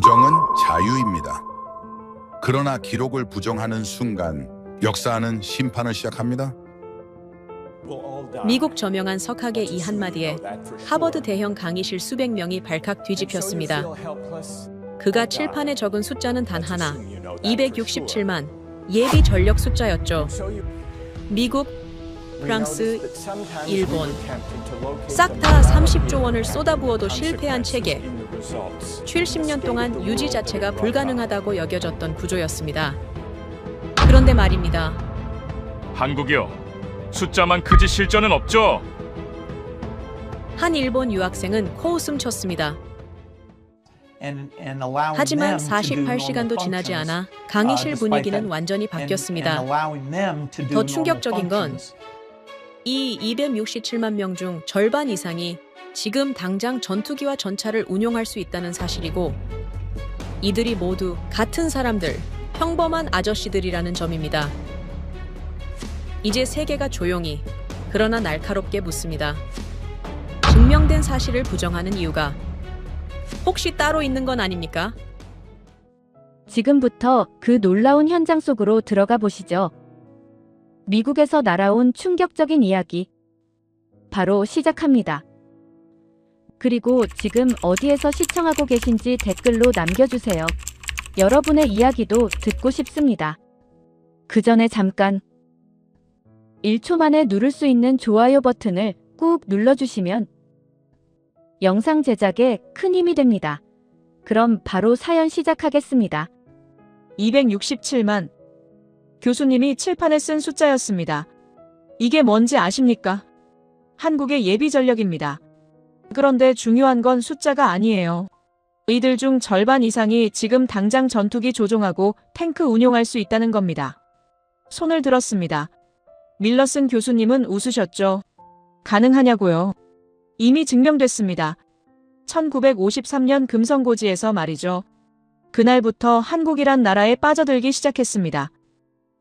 부정은 자유입니다. 그러나 기록을 부정하는 순간 역사는 심판을 시작합니다. 미국 저명한 석학의 이 한마디에 하버드 대형 강의실 수백 명이 발칵 뒤집혔습니다. 그가 칠판에 적은 숫자는 단 하나, 267만, 예비 전력 숫자였죠. 미국, 프랑스, 일본, 싹 다 30조 원을 쏟아부어도 실패한 체계, 70년 동안 유지 자체가 불가능하다고 여겨졌던 구조였습니다. 그런데 말입니다. 한국이요. 숫자만 크지 실전은 없죠. 한 일본 유학생은 코웃음 쳤습니다. 하지만 48시간도 지나지 않아 강의실 분위기는 완전히 바뀌었습니다. 더 충격적인 건 이 267만 명 중 절반 이상이 지금 당장 전투기와 전차를 운용할 수 있다는 사실이고, 이들이 모두 같은 사람들, 평범한 아저씨들이라는 점입니다. 이제 세계가 조용히, 그러나 날카롭게 묻습니다. 증명된 사실을 부정하는 이유가 혹시 따로 있는 건 아닙니까? 지금부터 그 놀라운 현장 속으로 들어가 보시죠. 미국에서 날아온 충격적인 이야기. 바로 시작합니다. 그리고 지금 어디에서 시청하고 계신지 댓글로 남겨주세요. 여러분의 이야기도 듣고 싶습니다. 그 전에 잠깐 1초 만에 누를 수 있는 좋아요 버튼을 꾹 눌러주시면 영상 제작에 큰 힘이 됩니다. 그럼 바로 사연 시작하겠습니다. 267만. 교수님이 칠판에 쓴 숫자였습니다. 이게 뭔지 아십니까? 한국의 예비 전력입니다. 그런데 중요한 건 숫자가 아니에요. 이들 중 절반 이상이 지금 당장 전투기 조종하고 탱크 운용할 수 있다는 겁니다. 손을 들었습니다. 밀러슨 교수님은 웃으셨죠. 가능하냐고요? 이미 증명됐습니다. 1953년 금성고지에서 말이죠. 그날부터 한국이란 나라에 빠져들기 시작했습니다.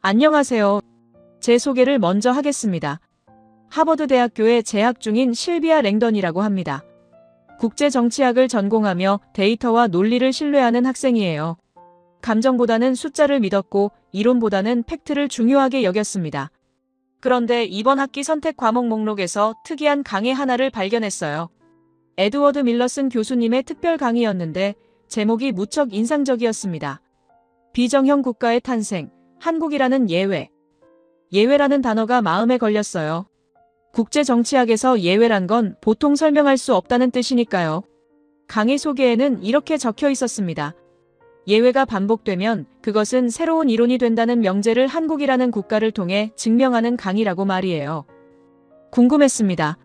안녕하세요. 제 소개를 먼저 하겠습니다. 하버드 대학교에 재학 중인 실비아 랭던이라고 합니다. 국제정치학을 전공하며 데이터와 논리를 신뢰하는 학생이에요. 감정보다는 숫자를 믿었고 이론보다는 팩트를 중요하게 여겼습니다. 그런데 이번 학기 선택 과목 목록에서 특이한 강의 하나를 발견했어요. 에드워드 밀러슨 교수님의 특별 강의였는데 제목이 무척 인상적이었습니다. 비정형 국가의 탄생, 한국이라는 예외. 예외라는 단어가 마음에 걸렸어요. 국제정치학에서 예외란 건 보통 설명할 수 없다는 뜻이니까요. 강의 소개에는 이렇게 적혀 있었습니다. 예외가 반복되면 그것은 새로운 이론이 된다는 명제를 한국이라는 국가를 통해 증명하는 강의라고 말이에요. 궁금했습니다.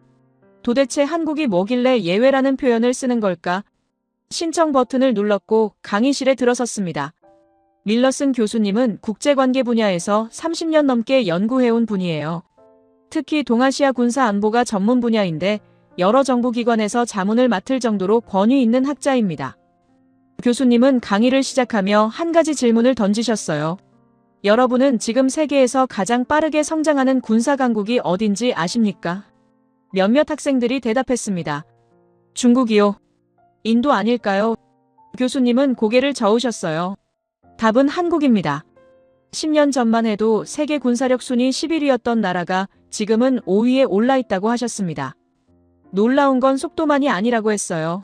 도대체 한국이 뭐길래 예외라는 표현을 쓰는 걸까? 신청 버튼을 눌렀고 강의실에 들어섰습니다. 밀러슨 교수님은 국제관계 분야에서 30년 넘게 연구해온 분이에요. 특히 동아시아 군사 안보가 전문 분야인데 여러 정부기관에서 자문을 맡을 정도로 권위 있는 학자입니다. 교수님은 강의를 시작하며 한 가지 질문을 던지셨어요. 여러분은 지금 세계에서 가장 빠르게 성장하는 군사 강국이 어딘지 아십니까? 몇몇 학생들이 대답했습니다. 중국이요. 인도 아닐까요? 교수님은 고개를 저으셨어요. 답은 한국입니다. 10년 전만 해도 세계 군사력 순위 11위였던 나라가 지금은 5위에 올라 있다고 하셨습니다. 놀라운 건 속도만이 아니라고 했어요.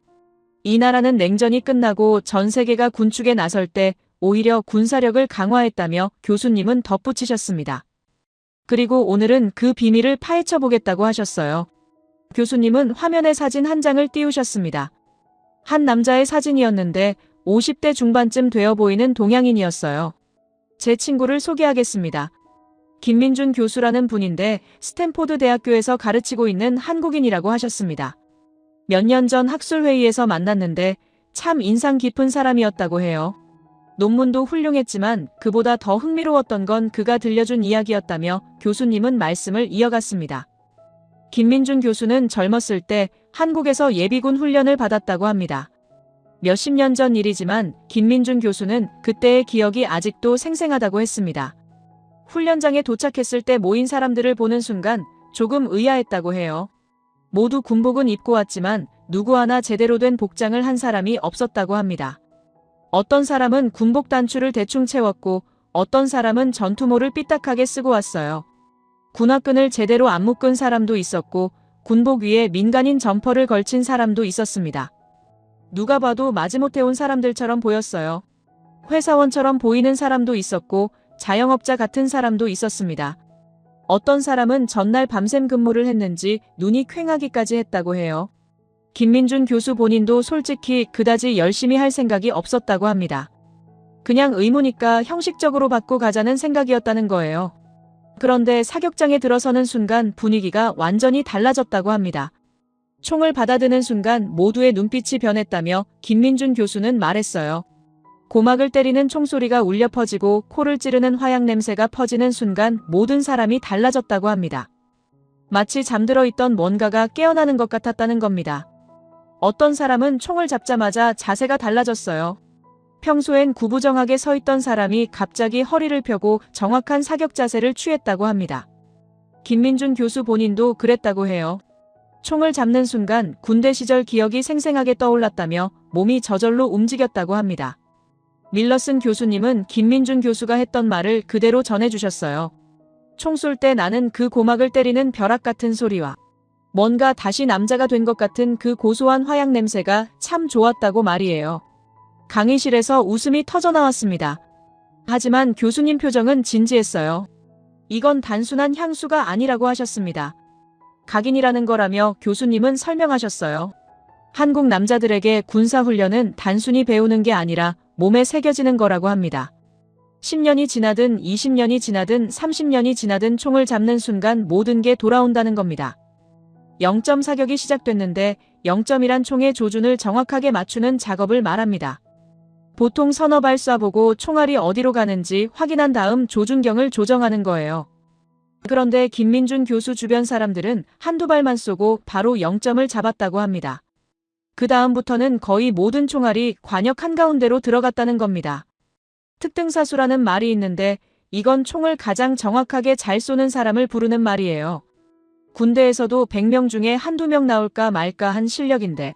이 나라는 냉전이 끝나고 전 세계가 군축에 나설 때 오히려 군사력을 강화했다며 교수님은 덧붙이셨습니다. 그리고 오늘은 그 비밀을 파헤쳐 보겠다고 하셨어요. 교수님은 화면에 사진 한 장을 띄우셨습니다. 한 남자의 사진이었는데 50대 중반쯤 되어 보이는 동양인이었어요. 제 친구를 소개하겠습니다. 김민준 교수라는 분인데 스탠포드 대학교에서 가르치고 있는 한국인이라고 하셨습니다. 몇 년 전 학술회의에서 만났는데 참 인상 깊은 사람이었다고 해요. 논문도 훌륭했지만 그보다 더 흥미로웠던 건 그가 들려준 이야기였다며 교수님은 말씀을 이어갔습니다. 김민준 교수는 젊었을 때 한국에서 예비군 훈련을 받았다고 합니다. 몇십 년 전 일이지만 김민준 교수는 그때의 기억이 아직도 생생하다고 했습니다. 훈련장에 도착했을 때 모인 사람들을 보는 순간 조금 의아했다고 해요. 모두 군복은 입고 왔지만 누구 하나 제대로 된 복장을 한 사람이 없었다고 합니다. 어떤 사람은 군복 단추를 대충 채웠고 어떤 사람은 전투모를 삐딱하게 쓰고 왔어요. 군화끈을 제대로 안 묶은 사람도 있었고 군복 위에 민간인 점퍼를 걸친 사람도 있었습니다. 누가 봐도 마지못해 온 사람들처럼 보였어요. 회사원처럼 보이는 사람도 있었고 자영업자 같은 사람도 있었습니다. 어떤 사람은 전날 밤샘 근무를 했는지 눈이 퀭하기까지 했다고 해요. 김민준 교수 본인도 솔직히 그다지 열심히 할 생각이 없었다고 합니다. 그냥 의무니까 형식적으로 받고 가자는 생각이었다는 거예요. 그런데 사격장에 들어서는 순간 분위기가 완전히 달라졌다고 합니다. 총을 받아드는 순간 모두의 눈빛이 변했다며 김민준 교수는 말했어요. 고막을 때리는 총소리가 울려 퍼지고 코를 찌르는 화약 냄새가 퍼지는 순간 모든 사람이 달라졌다고 합니다. 마치 잠들어 있던 뭔가가 깨어나는 것 같았다는 겁니다. 어떤 사람은 총을 잡자마자 자세가 달라졌어요. 평소엔 구부정하게 서 있던 사람이 갑자기 허리를 펴고 정확한 사격 자세를 취했다고 합니다. 김민준 교수 본인도 그랬다고 해요. 총을 잡는 순간 군대 시절 기억이 생생하게 떠올랐다며 몸이 저절로 움직였다고 합니다. 밀러슨 교수님은 김민준 교수가 했던 말을 그대로 전해주셨어요. 총 쏠 때 나는 그 고막을 때리는 벼락 같은 소리와 뭔가 다시 남자가 된 것 같은 그 고소한 화약 냄새가 참 좋았다고 말이에요. 강의실에서 웃음이 터져나왔습니다. 하지만 교수님 표정은 진지했어요. 이건 단순한 향수가 아니라고 하셨습니다. 각인이라는 거라며 교수님은 설명하셨어요. 한국 남자들에게 군사훈련은 단순히 배우는 게 아니라 몸에 새겨지는 거라고 합니다. 10년이 지나든 20년이 지나든 30년이 지나든 총을 잡는 순간 모든 게 돌아온다는 겁니다. 0점 사격이 시작됐는데 0점이란 총의 조준을 정확하게 맞추는 작업을 말합니다. 보통 서너 발 쏴보고 총알이 어디로 가는지 확인한 다음 조준경을 조정하는 거예요. 그런데 김민준 교수 주변 사람들은 한두 발만 쏘고 바로 0점을 잡았다고 합니다. 그 다음부터는 거의 모든 총알이 관역 한가운데로 들어갔다는 겁니다. 특등사수라는 말이 있는데 이건 총을 가장 정확하게 잘 쏘는 사람을 부르는 말이에요. 군대에서도 100명 중에 한두 명 나올까 말까 한 실력인데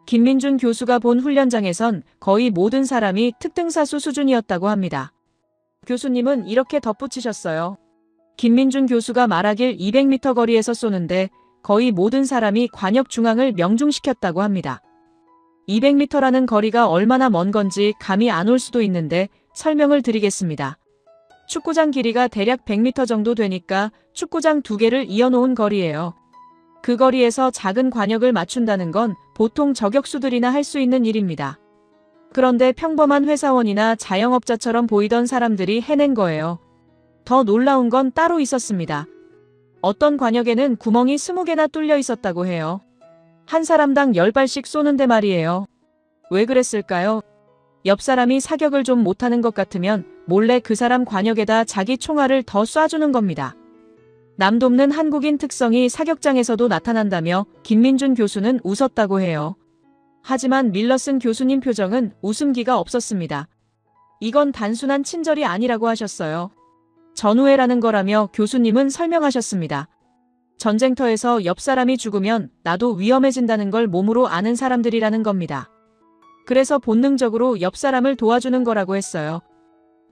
김민준 교수가 본 훈련장에선 거의 모든 사람이 특등사수 수준이었다고 합니다. 교수님은 이렇게 덧붙이셨어요. 김민준 교수가 말하길 200m 거리에서 쏘는데 거의 모든 사람이 관역 중앙을 명중시켰다고 합니다. 200m라는 거리가 얼마나 먼 건지 감이 안 올 수도 있는데 설명을 드리겠습니다. 축구장 길이가 대략 100m 정도 되니까 축구장 2개를 이어놓은 거리예요. 그 거리에서 작은 관역을 맞춘다는 건 보통 저격수들이나 할 수 있는 일입니다. 그런데 평범한 회사원이나 자영업자처럼 보이던 사람들이 해낸 거예요. 더 놀라운 건 따로 있었습니다. 어떤 관역에는 구멍이 20개나 뚫려 있었다고 해요. 한 사람당 10발씩 쏘는데 말이에요. 왜 그랬을까요? 옆 사람이 사격을 좀 못하는 것 같으면 몰래 그 사람 관역에다 자기 총알을 더 쏴주는 겁니다. 남돕는 한국인 특성이 사격장에서도 나타난다며 김민준 교수는 웃었다고 해요. 하지만 밀러슨 교수님 표정은 웃음기가 없었습니다. 이건 단순한 친절이 아니라고 하셨어요. 전우회라는 거라며 교수님은 설명하셨습니다. 전쟁터에서 옆 사람이 죽으면 나도 위험해진다는 걸 몸으로 아는 사람들이라는 겁니다. 그래서 본능적으로 옆 사람을 도와주는 거라고 했어요.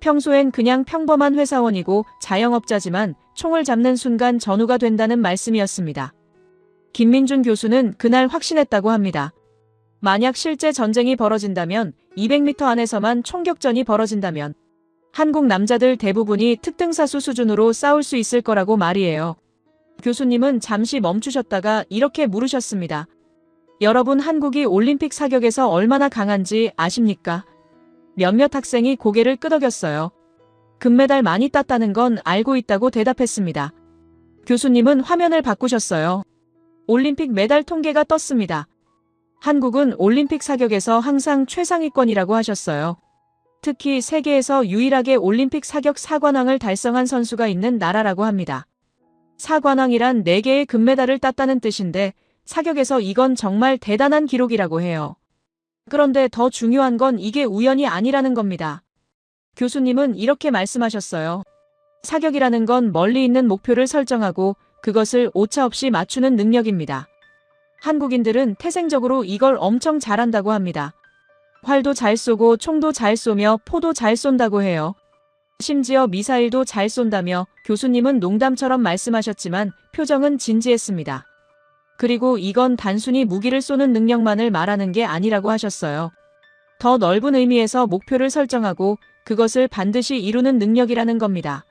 평소엔 그냥 평범한 회사원이고 자영업자지만 총을 잡는 순간 전우가 된다는 말씀이었습니다. 김민준 교수는 그날 확신했다고 합니다. 만약 실제 전쟁이 벌어진다면 200m 안에서만 총격전이 벌어진다면 한국 남자들 대부분이 특등사수 수준으로 싸울 수 있을 거라고 말이에요. 교수님은 잠시 멈추셨다가 이렇게 물으셨습니다. 여러분 한국이 올림픽 사격에서 얼마나 강한지 아십니까? 몇몇 학생이 고개를 끄덕였어요. 금메달 많이 땄다는 건 알고 있다고 대답했습니다. 교수님은 화면을 바꾸셨어요. 올림픽 메달 통계가 떴습니다. 한국은 올림픽 사격에서 항상 최상위권이라고 하셨어요. 특히 세계에서 유일하게 올림픽 사격 4관왕을 달성한 선수가 있는 나라라고 합니다. 4관왕이란 4개의 금메달을 땄다는 뜻인데 사격에서 이건 정말 대단한 기록이라고 해요. 그런데 더 중요한 건 이게 우연이 아니라는 겁니다. 교수님은 이렇게 말씀하셨어요. 사격이라는 건 멀리 있는 목표를 설정하고 그것을 오차없이 맞추는 능력입니다. 한국인들은 태생적으로 이걸 엄청 잘한다고 합니다. 활도 잘 쏘고 총도 잘 쏘며 포도 잘 쏜다고 해요. 심지어 미사일도 잘 쏜다며 교수님은 농담처럼 말씀하셨지만 표정은 진지했습니다. 그리고 이건 단순히 무기를 쏘는 능력만을 말하는 게 아니라고 하셨어요. 더 넓은 의미에서 목표를 설정하고 그것을 반드시 이루는 능력이라는 겁니다.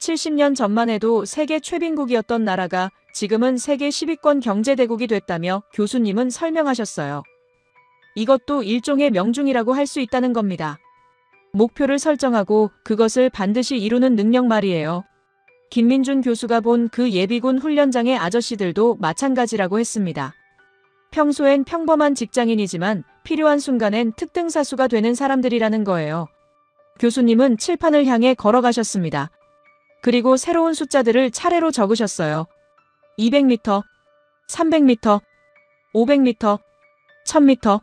70년 전만 해도 세계 최빈국이었던 나라가 지금은 세계 10위권 경제대국이 됐다며 교수님은 설명하셨어요. 이것도 일종의 명중이라고 할 수 있다는 겁니다. 목표를 설정하고 그것을 반드시 이루는 능력 말이에요. 김민준 교수가 본 그 예비군 훈련장의 아저씨들도 마찬가지라고 했습니다. 평소엔 평범한 직장인이지만 필요한 순간엔 특등사수가 되는 사람들이라는 거예요. 교수님은 칠판을 향해 걸어가셨습니다. 그리고 새로운 숫자들을 차례로 적으셨어요. 200m, 300m, 500m, 1000m.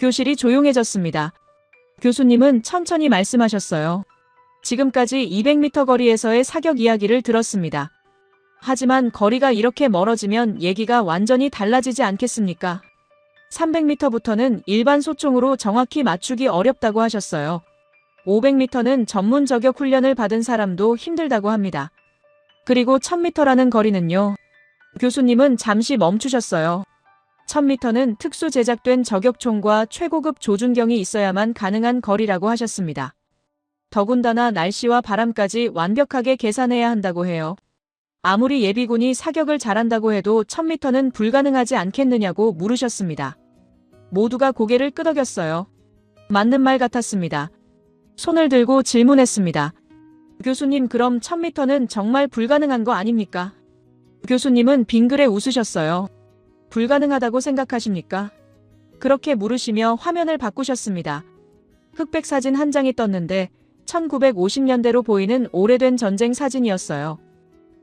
교실이 조용해졌습니다. 교수님은 천천히 말씀하셨어요. 지금까지 200m 거리에서의 사격 이야기를 들었습니다. 하지만 거리가 이렇게 멀어지면 얘기가 완전히 달라지지 않겠습니까? 300m부터는 일반 소총으로 정확히 맞추기 어렵다고 하셨어요. 500m는 전문 저격 훈련을 받은 사람도 힘들다고 합니다. 그리고 1000m라는 거리는요. 교수님은 잠시 멈추셨어요. 1000m는 특수 제작된 저격총과 최고급 조준경이 있어야만 가능한 거리라고 하셨습니다. 더군다나 날씨와 바람까지 완벽하게 계산해야 한다고 해요. 아무리 예비군이 사격을 잘한다고 해도 1000m는 불가능하지 않겠느냐고 물으셨습니다. 모두가 고개를 끄덕였어요. 맞는 말 같았습니다. 손을 들고 질문했습니다. 교수님, 그럼 1000m는 정말 불가능한 거 아닙니까? 교수님은 빙그레 웃으셨어요. 불가능하다고 생각하십니까? 그렇게 물으시며 화면을 바꾸셨습니다. 흑백 사진 한 장이 떴는데 1950년대로 보이는 오래된 전쟁 사진이었어요.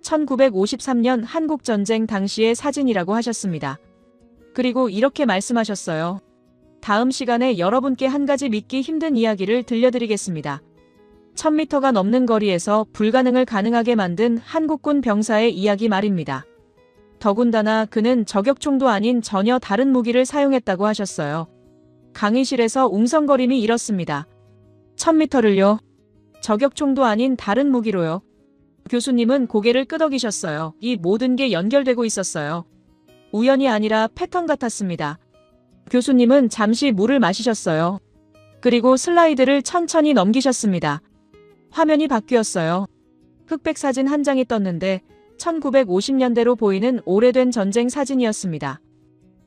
1953년 한국전쟁 당시의 사진이라고 하셨습니다. 그리고 이렇게 말씀하셨어요. 다음 시간에 여러분께 한 가지 믿기 힘든 이야기를 들려드리겠습니다. 1000m가 넘는 거리에서 불가능을 가능하게 만든 한국군 병사의 이야기 말입니다. 더군다나 그는 저격총도 아닌 전혀 다른 무기를 사용했다고 하셨어요. 강의실에서 웅성거림이 일었습니다. 1000m를요? 저격총도 아닌 다른 무기로요? 교수님은 고개를 끄덕이셨어요. 이 모든 게 연결되고 있었어요. 우연이 아니라 패턴 같았습니다. 교수님은 잠시 물을 마시셨어요. 그리고 슬라이드를 천천히 넘기셨습니다. 화면이 바뀌었어요. 흑백 사진 한 장이 떴는데 1950년대로 보이는 오래된 전쟁 사진이었습니다.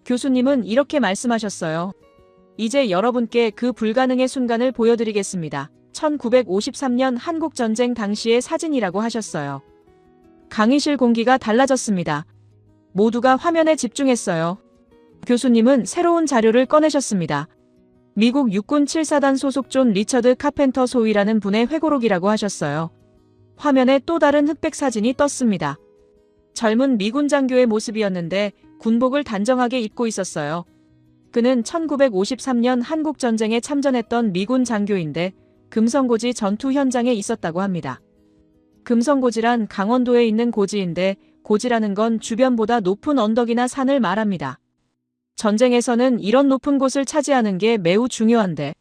교수님은 이렇게 말씀하셨어요. 이제 여러분께 그 불가능의 순간을 보여드리겠습니다. 1953년 한국전쟁 당시의 사진이라고 하셨어요. 강의실 공기가 달라졌습니다. 모두가 화면에 집중했어요. 교수님은 새로운 자료를 꺼내셨습니다. 미국 육군 7사단 소속 존 리처드 카펜터 소위라는 분의 회고록이라고 하셨어요. 화면에 또 다른 흑백 사진이 떴습니다. 젊은 미군 장교의 모습이었는데 군복을 단정하게 입고 있었어요. 그는 1953년 한국전쟁에 참전했던 미군 장교인데 금성고지 전투 현장에 있었다고 합니다. 금성고지란 강원도에 있는 고지인데 고지라는 건 주변보다 높은 언덕이나 산을 말합니다. 전쟁에서는 이런 높은 곳을 차지하는 게 매우 중요한데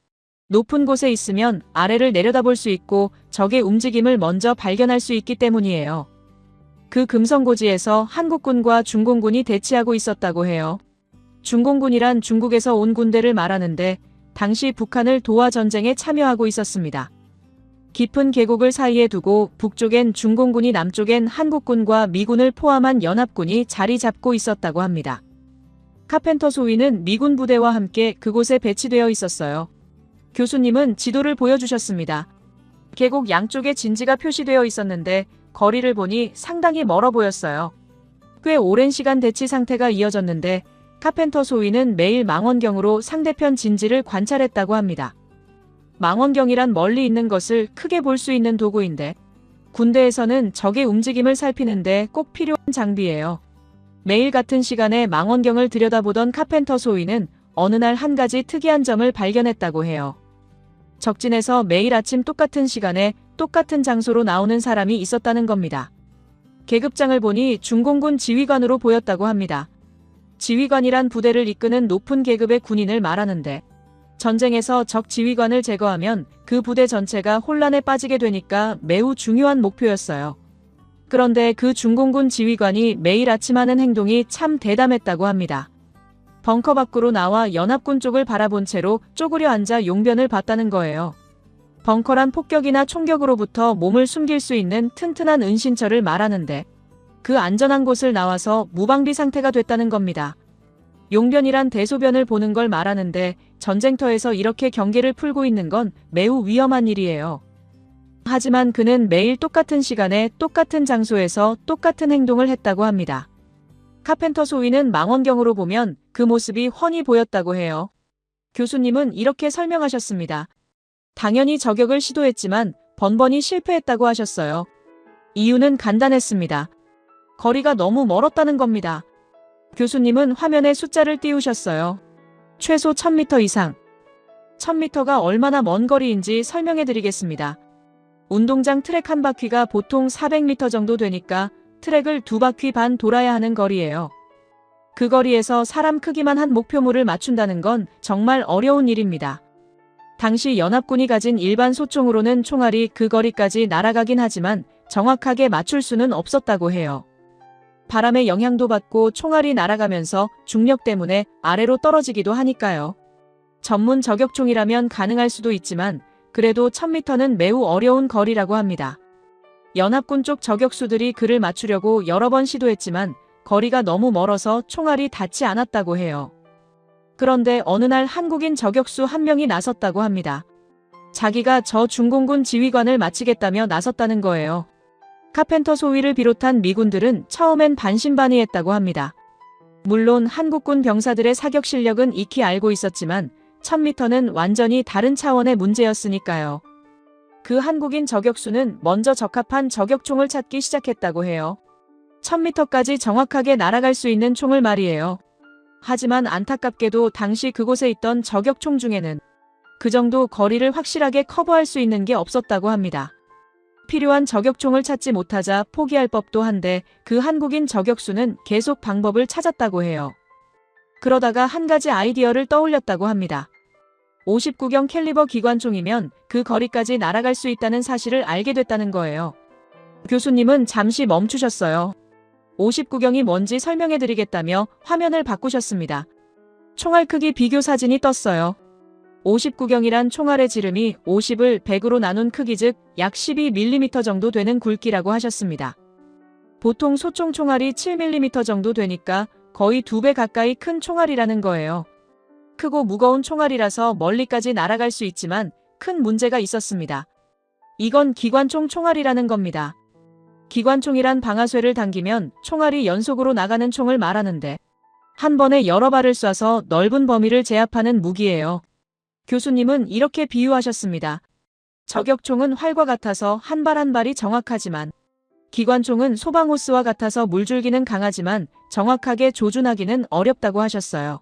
높은 곳에 있으면 아래를 내려다볼 수 있고 적의 움직임을 먼저 발견할 수 있기 때문이에요. 그 금성고지에서 한국군과 중공군이 대치하고 있었다고 해요. 중공군이란 중국에서 온 군대를 말하는데 당시 북한을 도와 전쟁에 참여하고 있었습니다. 깊은 계곡을 사이에 두고 북쪽엔 중공군이 남쪽엔 한국군과 미군을 포함한 연합군이 자리 잡고 있었다고 합니다. 카펜터 소위는 미군 부대와 함께 그곳에 배치되어 있었어요. 교수님은 지도를 보여주셨습니다. 계곡 양쪽에 진지가 표시되어 있었는데 거리를 보니 상당히 멀어 보였어요. 꽤 오랜 시간 대치 상태가 이어졌는데 카펜터 소위는 매일 망원경으로 상대편 진지를 관찰했다고 합니다. 망원경이란 멀리 있는 것을 크게 볼 수 있는 도구인데 군대에서는 적의 움직임을 살피는데 꼭 필요한 장비예요. 매일 같은 시간에 망원경을 들여다보던 카펜터 소위는 어느 날 한 가지 특이한 점을 발견했다고 해요. 적진에서 매일 아침 똑같은 시간에 똑같은 장소로 나오는 사람이 있었다는 겁니다. 계급장을 보니 중공군 지휘관으로 보였다고 합니다. 지휘관이란 부대를 이끄는 높은 계급의 군인을 말하는데 전쟁에서 적 지휘관을 제거하면 그 부대 전체가 혼란에 빠지게 되니까 매우 중요한 목표였어요. 그런데 그 중공군 지휘관이 매일 아침 하는 행동이 참 대담했다고 합니다. 벙커 밖으로 나와 연합군 쪽을 바라본 채로 쪼그려 앉아 용변을 봤다는 거예요. 벙커란 폭격이나 총격으로부터 몸을 숨길 수 있는 튼튼한 은신처를 말하는데 그 안전한 곳을 나와서 무방비 상태가 됐다는 겁니다. 용변이란 대소변을 보는 걸 말하는데 전쟁터에서 이렇게 경계를 풀고 있는 건 매우 위험한 일이에요. 하지만 그는 매일 똑같은 시간에 똑같은 장소에서 똑같은 행동을 했다고 합니다. 카펜터 소위는 망원경으로 보면 그 모습이 훤히 보였다고 해요. 교수님은 이렇게 설명하셨습니다. 당연히 저격을 시도했지만 번번이 실패했다고 하셨어요. 이유는 간단했습니다. 거리가 너무 멀었다는 겁니다. 교수님은 화면에 숫자를 띄우셨어요. 최소 1000m 이상. 1000m가 얼마나 먼 거리인지 설명해 드리겠습니다. 운동장 트랙 한 바퀴가 보통 400m 정도 되니까 트랙을 2바퀴 반 돌아야 하는 거리예요. 그 거리에서 사람 크기만 한 목표물을 맞춘다는 건 정말 어려운 일입니다. 당시 연합군이 가진 일반 소총으로는 총알이 그 거리까지 날아가긴 하지만 정확하게 맞출 수는 없었다고 해요. 바람의 영향도 받고 총알이 날아가면서 중력 때문에 아래로 떨어지기도 하니까요. 전문 저격총이라면 가능할 수도 있지만 그래도 1000m는 매우 어려운 거리라고 합니다. 연합군 쪽 저격수들이 그를 맞추려고 여러 번 시도했지만 거리가 너무 멀어서 총알이 닿지 않았다고 해요. 그런데 어느 날 한국인 저격수 한 명이 나섰다고 합니다. 자기가 저 중공군 지휘관을 마치겠다며 나섰다는 거예요. 카펜터 소위를 비롯한 미군들은 처음엔 반신반의했다고 합니다. 물론 한국군 병사들의 사격 실력은 익히 알고 있었지만 1000m는 완전히 다른 차원의 문제였으니까요. 그 한국인 저격수는 먼저 적합한 저격총을 찾기 시작했다고 해요. 1000m까지 정확하게 날아갈 수 있는 총을 말이에요. 하지만 안타깝게도 당시 그곳에 있던 저격총 중에는 그 정도 거리를 확실하게 커버할 수 있는 게 없었다고 합니다. 필요한 저격총을 찾지 못하자 포기할 법도 한데 그 한국인 저격수는 계속 방법을 찾았다고 해요. 그러다가 한 가지 아이디어를 떠올렸다고 합니다. 59경 캘리버 기관총이면 그 거리까지 날아갈 수 있다는 사실을 알게 됐다는 거예요. 교수님은 잠시 멈추셨어요. 59경이 뭔지 설명해드리겠다며 화면을 바꾸셨습니다. 총알 크기 비교 사진이 떴어요. 59경이란 총알의 지름이 50을 100으로 나눈 크기 즉 약 12mm 정도 되는 굵기라고 하셨습니다. 보통 소총 총알이 7mm 정도 되니까 거의 2배 가까이 큰 총알이라는 거예요. 크고 무거운 총알이라서 멀리까지 날아갈 수 있지만 큰 문제가 있었습니다. 이건 기관총 총알이라는 겁니다. 기관총이란 방아쇠를 당기면 총알이 연속으로 나가는 총을 말하는데 한 번에 여러 발을 쏴서 넓은 범위를 제압하는 무기예요. 교수님은 이렇게 비유하셨습니다. 저격총은 활과 같아서 한 발 한 발이 정확하지만 기관총은 소방호스와 같아서 물줄기는 강하지만 정확하게 조준하기는 어렵다고 하셨어요.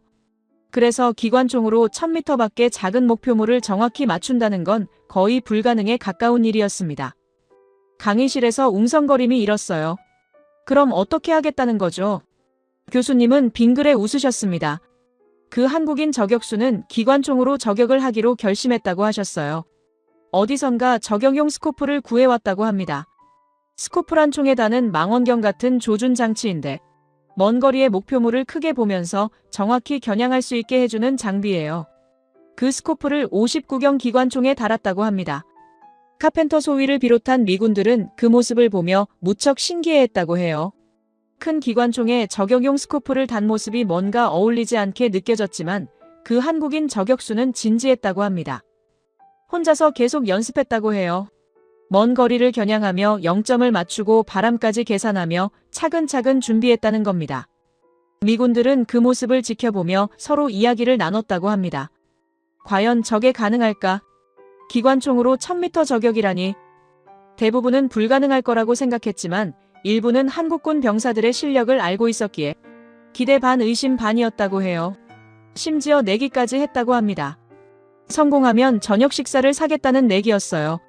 그래서 기관총으로 1000m 밖의 작은 목표물을 정확히 맞춘다는 건 거의 불가능에 가까운 일이었습니다. 강의실에서 웅성거림이 일었어요. 그럼 어떻게 하겠다는 거죠? 교수님은 빙그레 웃으셨습니다. 그 한국인 저격수는 기관총으로 저격을 하기로 결심했다고 하셨어요. 어디선가 저격용 스코프를 구해왔다고 합니다. 스코프란 총에 다는 망원경 같은 조준 장치인데 먼 거리의 목표물을 크게 보면서 정확히 겨냥할 수 있게 해주는 장비예요. 그 스코프를 59경 기관총에 달았다고 합니다. 카펜터 소위를 비롯한 미군들은 그 모습을 보며 무척 신기해했다고 해요. 큰 기관총에 저격용 스코프를 단 모습이 뭔가 어울리지 않게 느껴졌지만 그 한국인 저격수는 진지했다고 합니다. 혼자서 계속 연습했다고 해요. 먼 거리를 겨냥하며 0점을 맞추고 바람까지 계산하며 차근차근 준비했다는 겁니다. 미군들은 그 모습을 지켜보며 서로 이야기를 나눴다고 합니다. 과연 저게 가능할까? 기관총으로 1000m 저격이라니. 대부분은 불가능할 거라고 생각했지만 일부는 한국군 병사들의 실력을 알고 있었기에 기대 반 의심 반이었다고 해요. 심지어 내기까지 했다고 합니다. 성공하면 저녁 식사를 사겠다는 내기였어요.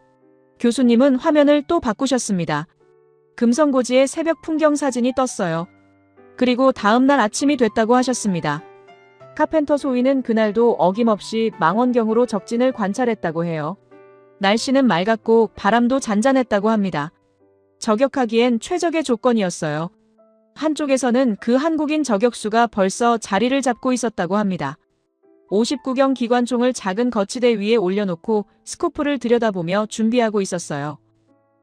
교수님은 화면을 또 바꾸셨습니다. 금성고지의 새벽 풍경 사진이 떴어요. 그리고 다음날 아침이 됐다고 하셨습니다. 카펜터 소위는 그날도 어김없이 망원경으로 적진을 관찰했다고 해요. 날씨는 맑았고 바람도 잔잔했다고 합니다. 저격하기엔 최적의 조건이었어요. 한쪽에서는 그 한국인 저격수가 벌써 자리를 잡고 있었다고 합니다. 59경 기관총을 작은 거치대 위에 올려놓고 스코프를 들여다보며 준비하고 있었어요.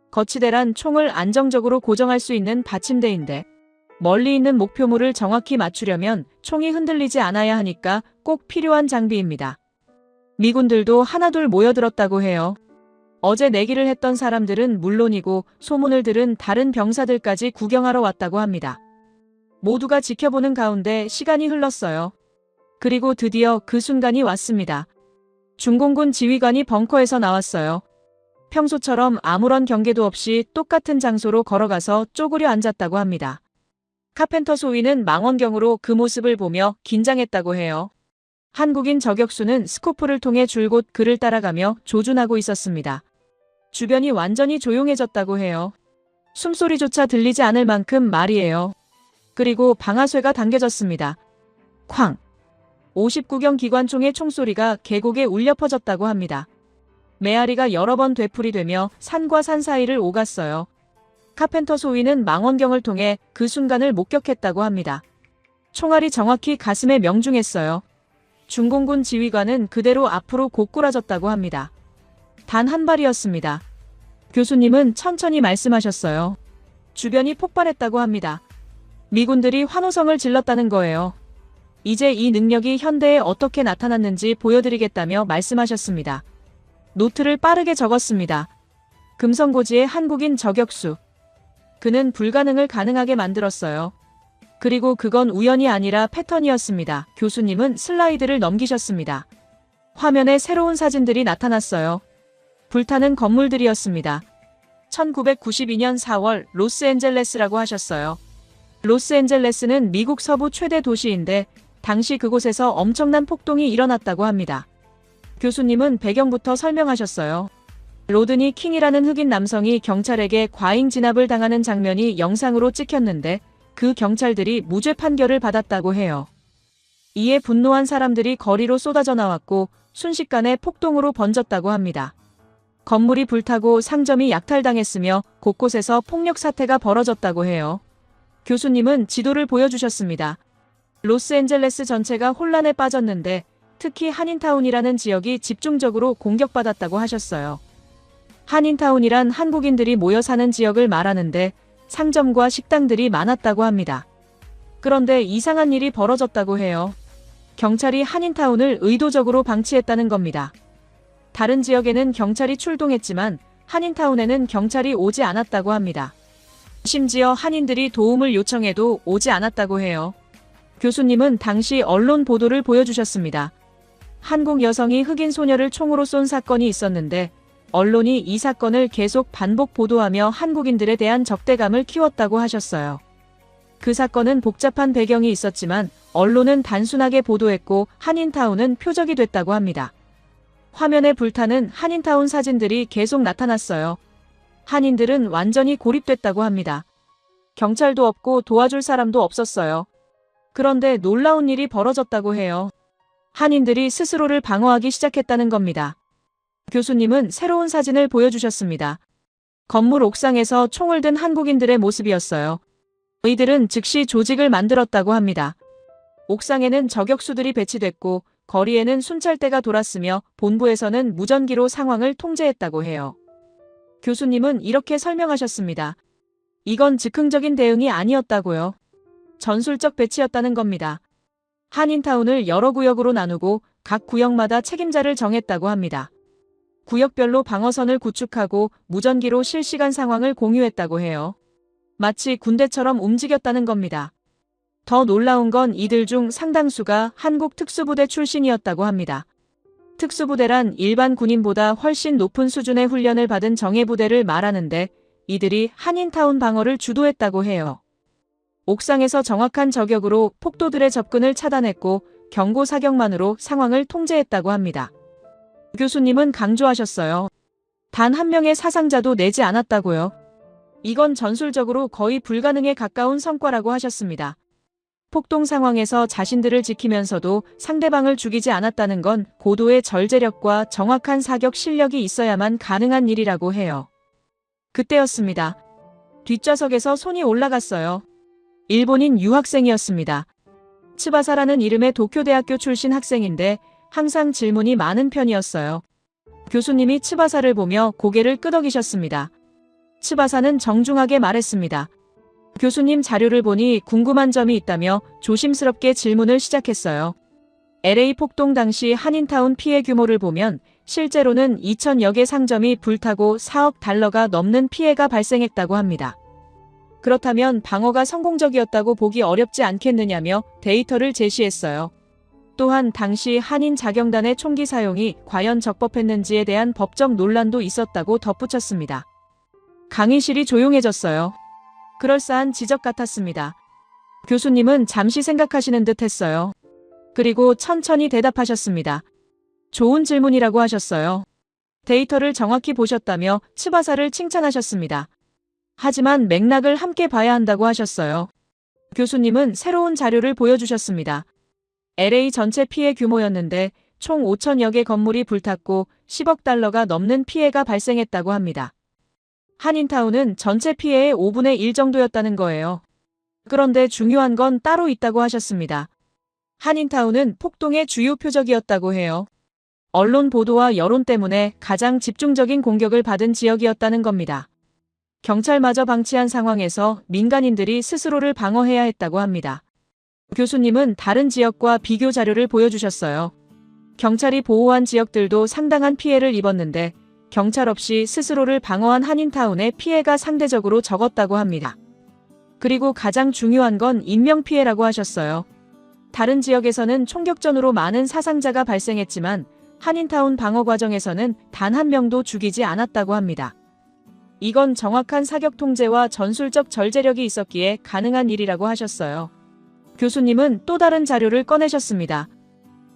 거치대란 총을 안정적으로 고정할 수 있는 받침대인데 멀리 있는 목표물을 정확히 맞추려면 총이 흔들리지 않아야 하니까 꼭 필요한 장비입니다. 미군들도 하나둘 모여들었다고 해요. 어제 내기를 했던 사람들은 물론이고 소문을 들은 다른 병사들까지 구경하러 왔다고 합니다. 모두가 지켜보는 가운데 시간이 흘렀어요. 그리고 드디어 그 순간이 왔습니다. 중공군 지휘관이 벙커에서 나왔어요. 평소처럼 아무런 경계도 없이 똑같은 장소로 걸어가서 쪼그려 앉았다고 합니다. 카펜터 소위는 망원경으로 그 모습을 보며 긴장했다고 해요. 한국인 저격수는 스코프를 통해 줄곧 그를 따라가며 조준하고 있었습니다. 주변이 완전히 조용해졌다고 해요. 숨소리조차 들리지 않을 만큼 말이에요. 그리고 방아쇠가 당겨졌습니다. 쾅! 59경 기관총의 총소리가 계곡에 울려 퍼졌다고 합니다. 메아리가 여러 번 되풀이되며 산과 산 사이를 오갔어요. 카펜터 소위는 망원경을 통해 그 순간을 목격했다고 합니다. 총알이 정확히 가슴에 명중했어요. 중공군 지휘관은 그대로 앞으로 고꾸라졌다고 합니다. 단 한 발이었습니다. 교수님은 천천히 말씀하셨어요. 주변이 폭발했다고 합니다. 미군들이 환호성을 질렀다는 거예요. 이제 이 능력이 현대에 어떻게 나타났는지 보여드리겠다며 말씀하셨습니다. 노트를 빠르게 적었습니다. 금성고지의 한국인 저격수. 그는 불가능을 가능하게 만들었어요. 그리고 그건 우연이 아니라 패턴이었습니다. 교수님은 슬라이드를 넘기셨습니다. 화면에 새로운 사진들이 나타났어요. 불타는 건물들이었습니다. 1992년 4월 로스앤젤레스라고 하셨어요. 로스앤젤레스는 미국 서부 최대 도시인데 당시 그곳에서 엄청난 폭동이 일어났다고 합니다. 교수님은 배경부터 설명하셨어요. 로드니 킹이라는 흑인 남성이 경찰에게 과잉 진압을 당하는 장면이 영상으로 찍혔는데 그 경찰들이 무죄 판결을 받았다고 해요. 이에 분노한 사람들이 거리로 쏟아져 나왔고 순식간에 폭동으로 번졌다고 합니다. 건물이 불타고 상점이 약탈당했으며 곳곳에서 폭력 사태가 벌어졌다고 해요. 교수님은 지도를 보여주셨습니다. 로스앤젤레스 전체가 혼란에 빠졌는데 특히 한인타운이라는 지역이 집중적으로 공격받았다고 하셨어요. 한인타운이란 한국인들이 모여 사는 지역을 말하는데 상점과 식당들이 많았다고 합니다. 그런데 이상한 일이 벌어졌다고 해요. 경찰이 한인타운을 의도적으로 방치했다는 겁니다. 다른 지역에는 경찰이 출동했지만 한인타운에는 경찰이 오지 않았다고 합니다. 심지어 한인들이 도움을 요청해도 오지 않았다고 해요. 교수님은 당시 언론 보도를 보여주셨습니다. 한국 여성이 흑인 소녀를 총으로 쏜 사건이 있었는데 언론이 이 사건을 계속 반복 보도하며 한국인들에 대한 적대감을 키웠다고 하셨어요. 그 사건은 복잡한 배경이 있었지만 언론은 단순하게 보도했고 한인타운은 표적이 됐다고 합니다. 화면에 불타는 한인타운 사진들이 계속 나타났어요. 한인들은 완전히 고립됐다고 합니다. 경찰도 없고 도와줄 사람도 없었어요. 그런데 놀라운 일이 벌어졌다고 해요. 한인들이 스스로를 방어하기 시작했다는 겁니다. 교수님은 새로운 사진을 보여주셨습니다. 건물 옥상에서 총을 든 한국인들의 모습이었어요. 이들은 즉시 조직을 만들었다고 합니다. 옥상에는 저격수들이 배치됐고 거리에는 순찰대가 돌았으며 본부에서는 무전기로 상황을 통제했다고 해요. 교수님은 이렇게 설명하셨습니다. 이건 즉흥적인 대응이 아니었다고요. 전술적 배치였다는 겁니다. 한인타운을 여러 구역으로 나누고 각 구역마다 책임자를 정했다고 합니다. 구역별로 방어선을 구축하고 무전기로 실시간 상황을 공유했다고 해요. 마치 군대처럼 움직였다는 겁니다. 더 놀라운 건 이들 중 상당수가 한국 특수부대 출신이었다고 합니다. 특수부대란 일반 군인보다 훨씬 높은 수준의 훈련을 받은 정예부대를 말하는데 이들이 한인타운 방어를 주도했다고 해요. 옥상에서 정확한 저격으로 폭도들의 접근을 차단했고 경고 사격만으로 상황을 통제했다고 합니다. 교수님은 강조하셨어요. 단 한 명의 사상자도 내지 않았다고요. 이건 전술적으로 거의 불가능에 가까운 성과라고 하셨습니다. 폭동 상황에서 자신들을 지키면서도 상대방을 죽이지 않았다는 건 고도의 절제력과 정확한 사격 실력이 있어야만 가능한 일이라고 해요. 그때였습니다. 뒷좌석에서 손이 올라갔어요. 일본인 유학생이었습니다. 츠바사라는 이름의 도쿄대학교 출신 학생인데 항상 질문이 많은 편이었어요. 교수님이 츠바사를 보며 고개를 끄덕이셨습니다. 츠바사는 정중하게 말했습니다. 교수님 자료를 보니 궁금한 점이 있다며 조심스럽게 질문을 시작했어요. LA 폭동 당시 한인타운 피해 규모를 보면 실제로는 2,000여 개 상점이 불타고 4억 달러가 넘는 피해가 발생했다고 합니다. 그렇다면 방어가 성공적이었다고 보기 어렵지 않겠느냐며 데이터를 제시했어요. 또한 당시 한인 자경단의 총기 사용이 과연 적법했는지에 대한 법적 논란도 있었다고 덧붙였습니다. 강의실이 조용해졌어요. 그럴싸한 지적 같았습니다. 교수님은 잠시 생각하시는 듯 했어요. 그리고 천천히 대답하셨습니다. 좋은 질문이라고 하셨어요. 데이터를 정확히 보셨다며 츠바사를 칭찬하셨습니다. 하지만 맥락을 함께 봐야 한다고 하셨어요. 교수님은 새로운 자료를 보여주셨습니다. LA 전체 피해 규모였는데 총 5,000여 개 건물이 불탔고 10억 달러가 넘는 피해가 발생했다고 합니다. 한인타운은 전체 피해의 5분의 1 정도였다는 거예요. 그런데 중요한 건 따로 있다고 하셨습니다. 한인타운은 폭동의 주요 표적이었다고 해요. 언론 보도와 여론 때문에 가장 집중적인 공격을 받은 지역이었다는 겁니다. 경찰마저 방치한 상황에서 민간인들이 스스로를 방어해야 했다고 합니다. 교수님은 다른 지역과 비교 자료를 보여주셨어요. 경찰이 보호한 지역들도 상당한 피해를 입었는데 경찰 없이 스스로를 방어한 한인타운의 피해가 상대적으로 적었다고 합니다. 그리고 가장 중요한 건 인명피해라고 하셨어요. 다른 지역에서는 총격전으로 많은 사상자가 발생했지만 한인타운 방어 과정에서는 단 한 명도 죽이지 않았다고 합니다. 이건 정확한 사격 통제와 전술적 절제력이 있었기에 가능한 일이라고 하셨어요. 교수님은 또 다른 자료를 꺼내셨습니다.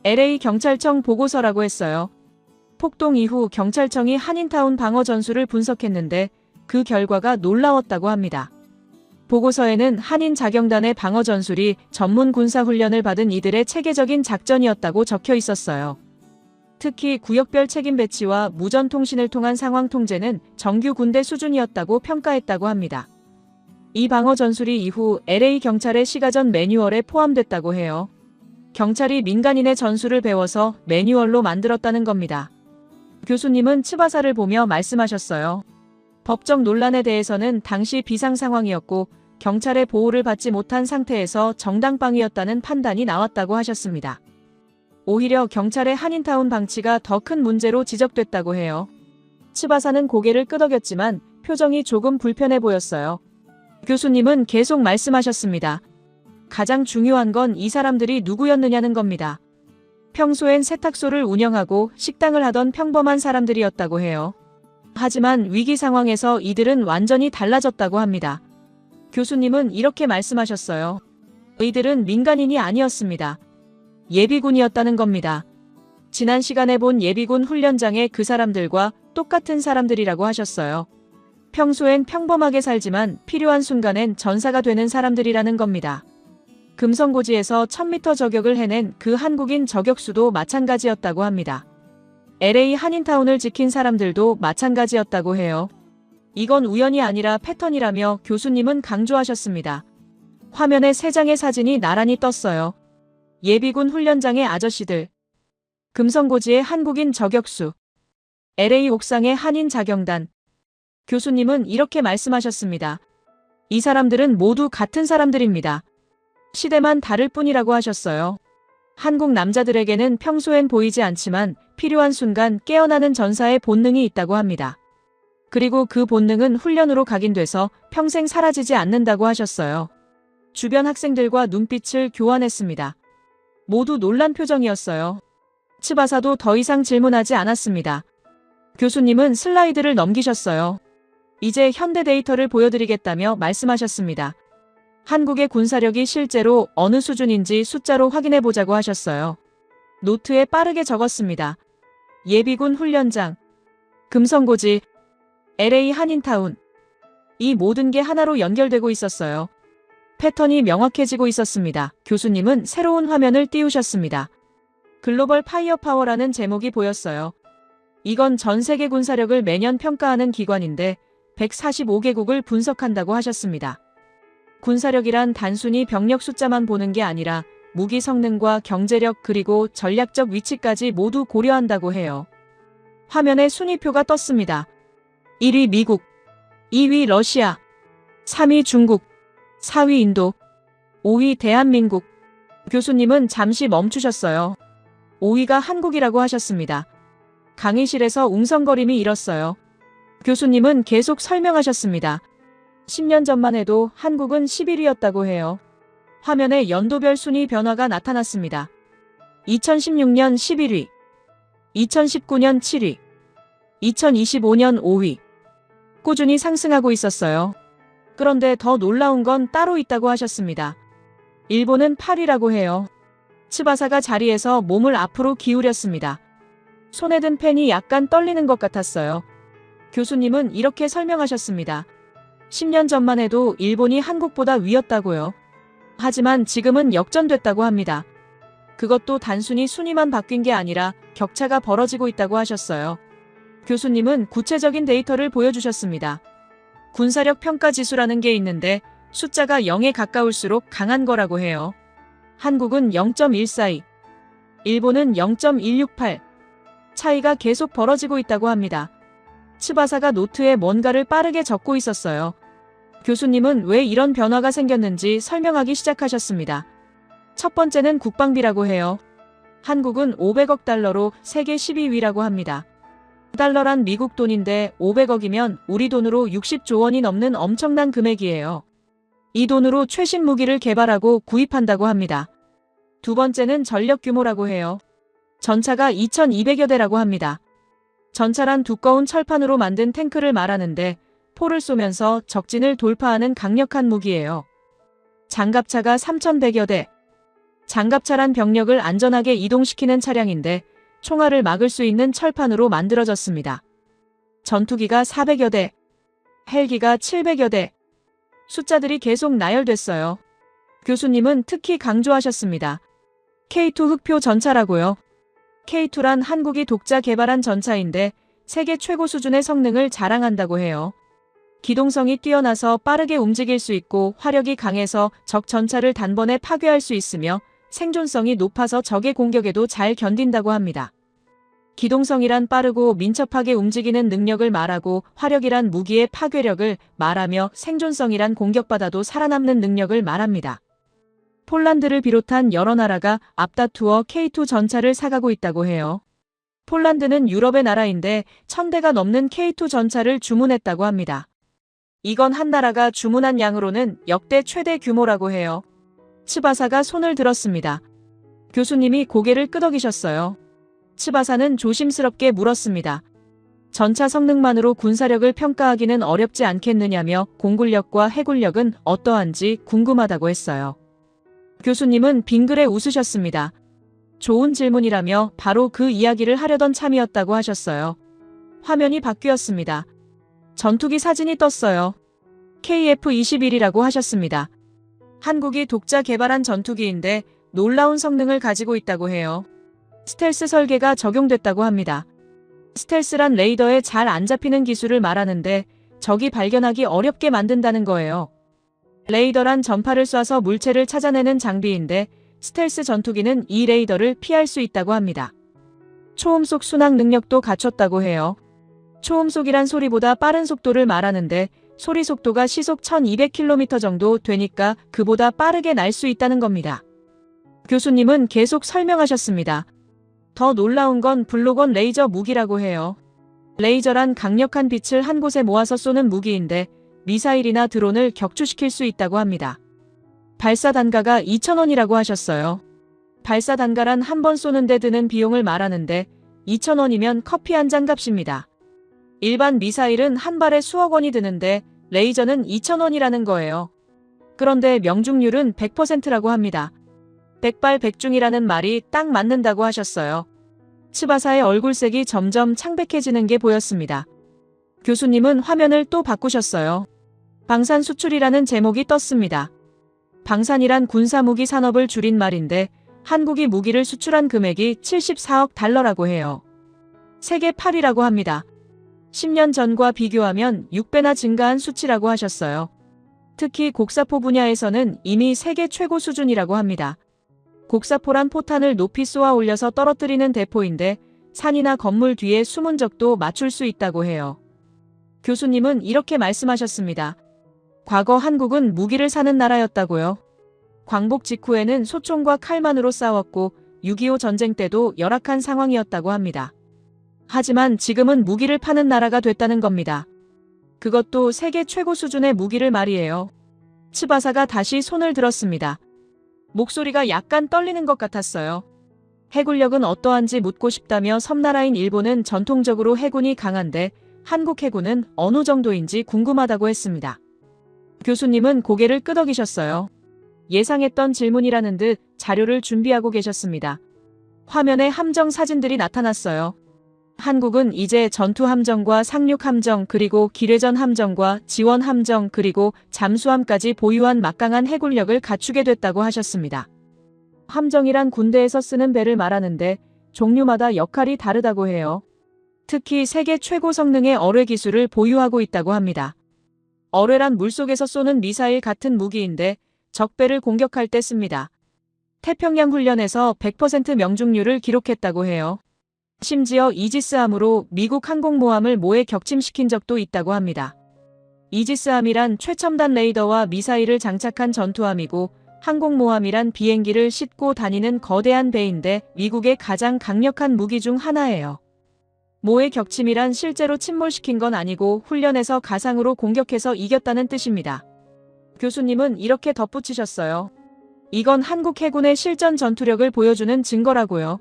LA 경찰청 보고서라고 했어요. 폭동 이후 경찰청이 한인타운 방어 전술을 분석했는데 그 결과가 놀라웠다고 합니다. 보고서에는 한인 자경단의 방어 전술이 전문 군사 훈련을 받은 이들의 체계적인 작전이었다고 적혀 있었어요. 특히 구역별 책임 배치와 무전 통신을 통한 상황 통제는 정규 군대 수준이었다고 평가했다고 합니다. 이 방어 전술이 이후 LA 경찰의 시가전 매뉴얼에 포함됐다고 해요. 경찰이 민간인의 전술을 배워서 매뉴얼로 만들었다는 겁니다. 교수님은 츠바사를 보며 말씀하셨어요. 법적 논란에 대해서는 당시 비상 상황이었고 경찰의 보호를 받지 못한 상태에서 정당방위였다는 판단이 나왔다고 하셨습니다. 오히려 경찰의 한인타운 방치가 더 큰 문제로 지적됐다고 해요. 츠바사는 고개를 끄덕였지만 표정이 조금 불편해 보였어요. 교수님은 계속 말씀하셨습니다. 가장 중요한 건 이 사람들이 누구였느냐는 겁니다. 평소엔 세탁소를 운영하고 식당을 하던 평범한 사람들이었다고 해요. 하지만 위기 상황에서 이들은 완전히 달라졌다고 합니다. 교수님은 이렇게 말씀하셨어요. 이들은 민간인이 아니었습니다. 예비군이었다는 겁니다. 지난 시간에 본 예비군 훈련장의 그 사람들과 똑같은 사람들이라고 하셨어요. 평소엔 평범하게 살지만 필요한 순간엔 전사가 되는 사람들이라는 겁니다. 금성고지에서 1000m 저격을 해낸 그 한국인 저격수도 마찬가지였다고 합니다. LA 한인타운을 지킨 사람들도 마찬가지였다고 해요. 이건 우연이 아니라 패턴이라며 교수님은 강조하셨습니다. 화면에 3장의 사진이 나란히 떴어요. 예비군 훈련장의 아저씨들, 금성고지의 한국인 저격수, LA 옥상의 한인 자경단. 교수님은 이렇게 말씀하셨습니다. 이 사람들은 모두 같은 사람들입니다. 시대만 다를 뿐이라고 하셨어요. 한국 남자들에게는 평소엔 보이지 않지만 필요한 순간 깨어나는 전사의 본능이 있다고 합니다. 그리고 그 본능은 훈련으로 각인돼서 평생 사라지지 않는다고 하셨어요. 주변 학생들과 눈빛을 교환했습니다. 모두 놀란 표정이었어요. 츠바사도 더 이상 질문하지 않았습니다. 교수님은 슬라이드를 넘기셨어요. 이제 현대 데이터를 보여드리겠다며 말씀하셨습니다. 한국의 군사력이 실제로 어느 수준인지 숫자로 확인해보자고 하셨어요. 노트에 빠르게 적었습니다. 예비군 훈련장, 금성고지, LA 한인타운. 이 모든 게 하나로 연결되고 있었어요. 패턴이 명확해지고 있었습니다. 교수님은 새로운 화면을 띄우셨습니다. 글로벌 파이어파워라는 제목이 보였어요. 이건 전 세계 군사력을 매년 평가하는 기관인데 145개국을 분석한다고 하셨습니다. 군사력이란 단순히 병력 숫자만 보는 게 아니라 무기 성능과 경제력 그리고 전략적 위치까지 모두 고려한다고 해요. 화면에 순위표가 떴습니다. 1위 미국, 2위 러시아, 3위 중국, 4위 인도, 5위 대한민국. 교수님은 잠시 멈추셨어요. 5위가 한국이라고 하셨습니다. 강의실에서 웅성거림이 일었어요. 교수님은 계속 설명하셨습니다. 10년 전만 해도 한국은 11위였다고 해요. 화면에 연도별 순위 변화가 나타났습니다. 2016년 11위, 2019년 7위, 2025년 5위. 꾸준히 상승하고 있었어요. 그런데 더 놀라운 건 따로 있다고 하셨습니다. 일본은 8위라고 해요. 츠바사가 자리에서 몸을 앞으로 기울였습니다. 손에 든 펜이 약간 떨리는 것 같았어요. 교수님은 이렇게 설명하셨습니다. 10년 전만 해도 일본이 한국보다 위였다고요. 하지만 지금은 역전됐다고 합니다. 그것도 단순히 순위만 바뀐 게 아니라 격차가 벌어지고 있다고 하셨어요. 교수님은 구체적인 데이터를 보여주셨습니다. 군사력 평가 지수라는 게 있는데 숫자가 0에 가까울수록 강한 거라고 해요. 한국은 0.142, 일본은 0.168. 차이가 계속 벌어지고 있다고 합니다. 츠바사가 노트에 뭔가를 빠르게 적고 있었어요. 교수님은 왜 이런 변화가 생겼는지 설명하기 시작하셨습니다. 첫 번째는 국방비라고 해요. 한국은 500억 달러로 세계 12위라고 합니다. 달러란 미국 돈인데 500억이면 우리 돈으로 60조 원이 넘는 엄청난 금액이에요. 이 돈으로 최신 무기를 개발하고 구입한다고 합니다. 두 번째는 전력 규모라고 해요. 전차가 2200여 대라고 합니다. 전차란 두꺼운 철판으로 만든 탱크를 말하는데 포를 쏘면서 적진을 돌파하는 강력한 무기예요. 장갑차가 3100여 대. 장갑차란 병력을 안전하게 이동시키는 차량인데 총알을 막을 수 있는 철판으로 만들어졌습니다. 전투기가 400여 대. 헬기가 700여 대. 숫자들이 계속 나열됐어요. 교수님은 특히 강조하셨습니다. K2 흑표 전차라고요. K2란 한국이 독자 개발한 전차인데 세계 최고 수준의 성능을 자랑한다고 해요. 기동성이 뛰어나서 빠르게 움직일 수 있고 화력이 강해서 적 전차를 단번에 파괴할 수 있으며 생존성이 높아서 적의 공격에도 잘 견딘다고 합니다. 기동성이란 빠르고 민첩하게 움직이는 능력을 말하고 화력이란 무기의 파괴력을 말하며 생존성이란 공격받아도 살아남는 능력을 말합니다. 폴란드를 비롯한 여러 나라가 앞다투어 K2 전차를 사가고 있다고 해요. 폴란드는 유럽의 나라인데 1000대가 넘는 K2 전차를 주문했다고 합니다. 이건 한 나라가 주문한 양으로는 역대 최대 규모라고 해요. 츠바사가 손을 들었습니다. 교수님이 고개를 끄덕이셨어요. 츠바사는 조심스럽게 물었습니다. 전차 성능만으로 군사력을 평가하기는 어렵지 않겠느냐며 공군력과 해군력은 어떠한지 궁금하다고 했어요. 교수님은 빙그레 웃으셨습니다. 좋은 질문이라며 바로 그 이야기를 하려던 참이었다고 하셨어요. 화면이 바뀌었습니다. 전투기 사진이 떴어요. KF-21이라고 하셨습니다. 한국이 독자 개발한 전투기인데 놀라운 성능을 가지고 있다고 해요. 스텔스 설계가 적용됐다고 합니다. 스텔스란 레이더에 잘 안 잡히는 기술을 말하는데 적이 발견하기 어렵게 만든다는 거예요. 레이더란 전파를 쏴서 물체를 찾아내는 장비인데 스텔스 전투기는 이 레이더를 피할 수 있다고 합니다. 초음속 순항 능력도 갖췄다고 해요. 초음속이란 소리보다 빠른 속도를 말하는데 소리 속도가 시속 1200km 정도 되니까 그보다 빠르게 날 수 있다는 겁니다. 교수님은 계속 설명하셨습니다. 더 놀라운 건 블록원 레이저 무기라고 해요. 레이저란 강력한 빛을 한 곳에 모아서 쏘는 무기인데 미사일이나 드론을 격추시킬 수 있다고 합니다. 발사 단가가 2,000원이라고 하셨어요. 발사 단가란 한 번 쏘는데 드는 비용을 말하는데 2,000원이면 커피 한 잔 값입니다. 일반 미사일은 한 발에 수억 원이 드는데 레이저는 2,000원이라는 거예요. 그런데 명중률은 100%라고 합니다. 백발백중이라는 말이 딱 맞는다고 하셨어요. 츠바사의 얼굴색이 점점 창백해지는 게 보였습니다. 교수님은 화면을 또 바꾸셨어요. 방산 수출이라는 제목이 떴습니다. 방산이란 군사무기 산업을 줄인 말인데 한국이 무기를 수출한 금액이 74억 달러라고 해요. 세계 8위라고 합니다. 10년 전과 비교하면 6배나 증가한 수치라고 하셨어요. 특히 곡사포 분야에서는 이미 세계 최고 수준이라고 합니다. 곡사포란 포탄을 높이 쏘아 올려서 떨어뜨리는 대포인데 산이나 건물 뒤에 숨은 적도 맞출 수 있다고 해요. 교수님은 이렇게 말씀하셨습니다. 과거 한국은 무기를 사는 나라였다고요. 광복 직후에는 소총과 칼만으로 싸웠고 6.25 전쟁 때도 열악한 상황이었다고 합니다. 하지만 지금은 무기를 파는 나라가 됐다는 겁니다. 그것도 세계 최고 수준의 무기를 말이에요. 츠바사가 다시 손을 들었습니다. 목소리가 약간 떨리는 것 같았어요. 해군력은 어떠한지 묻고 싶다며 섬나라인 일본은 전통적으로 해군이 강한데 한국 해군은 어느 정도인지 궁금하다고 했습니다. 교수님은 고개를 끄덕이셨어요. 예상했던 질문이라는 듯 자료를 준비하고 계셨습니다. 화면에 함정 사진들이 나타났어요. 한국은 이제 전투함정과 상륙함정 그리고 기뢰전 함정과 지원 함정 그리고 잠수함까지 보유한 막강한 해군력을 갖추게 됐다고 하셨습니다. 함정이란 군대에서 쓰는 배를 말하는데 종류마다 역할이 다르다고 해요. 특히 세계 최고 성능의 어뢰 기술을 보유하고 있다고 합니다. 어뢰란 물속에서 쏘는 미사일 같은 무기인데 적배를 공격할 때 씁니다. 태평양 훈련에서 100% 명중률을 기록했다고 해요. 심지어 이지스함으로 미국 항공모함을 모해 격침시킨 적도 있다고 합니다. 이지스함이란 최첨단 레이더와 미사일을 장착한 전투함이고 항공모함이란 비행기를 싣고 다니는 거대한 배인데 미국의 가장 강력한 무기 중 하나예요. 모해 격침이란 실제로 침몰시킨 건 아니고 훈련에서 가상으로 공격해서 이겼다는 뜻입니다. 교수님은 이렇게 덧붙이셨어요. 이건 한국 해군의 실전 전투력을 보여주는 증거라고요.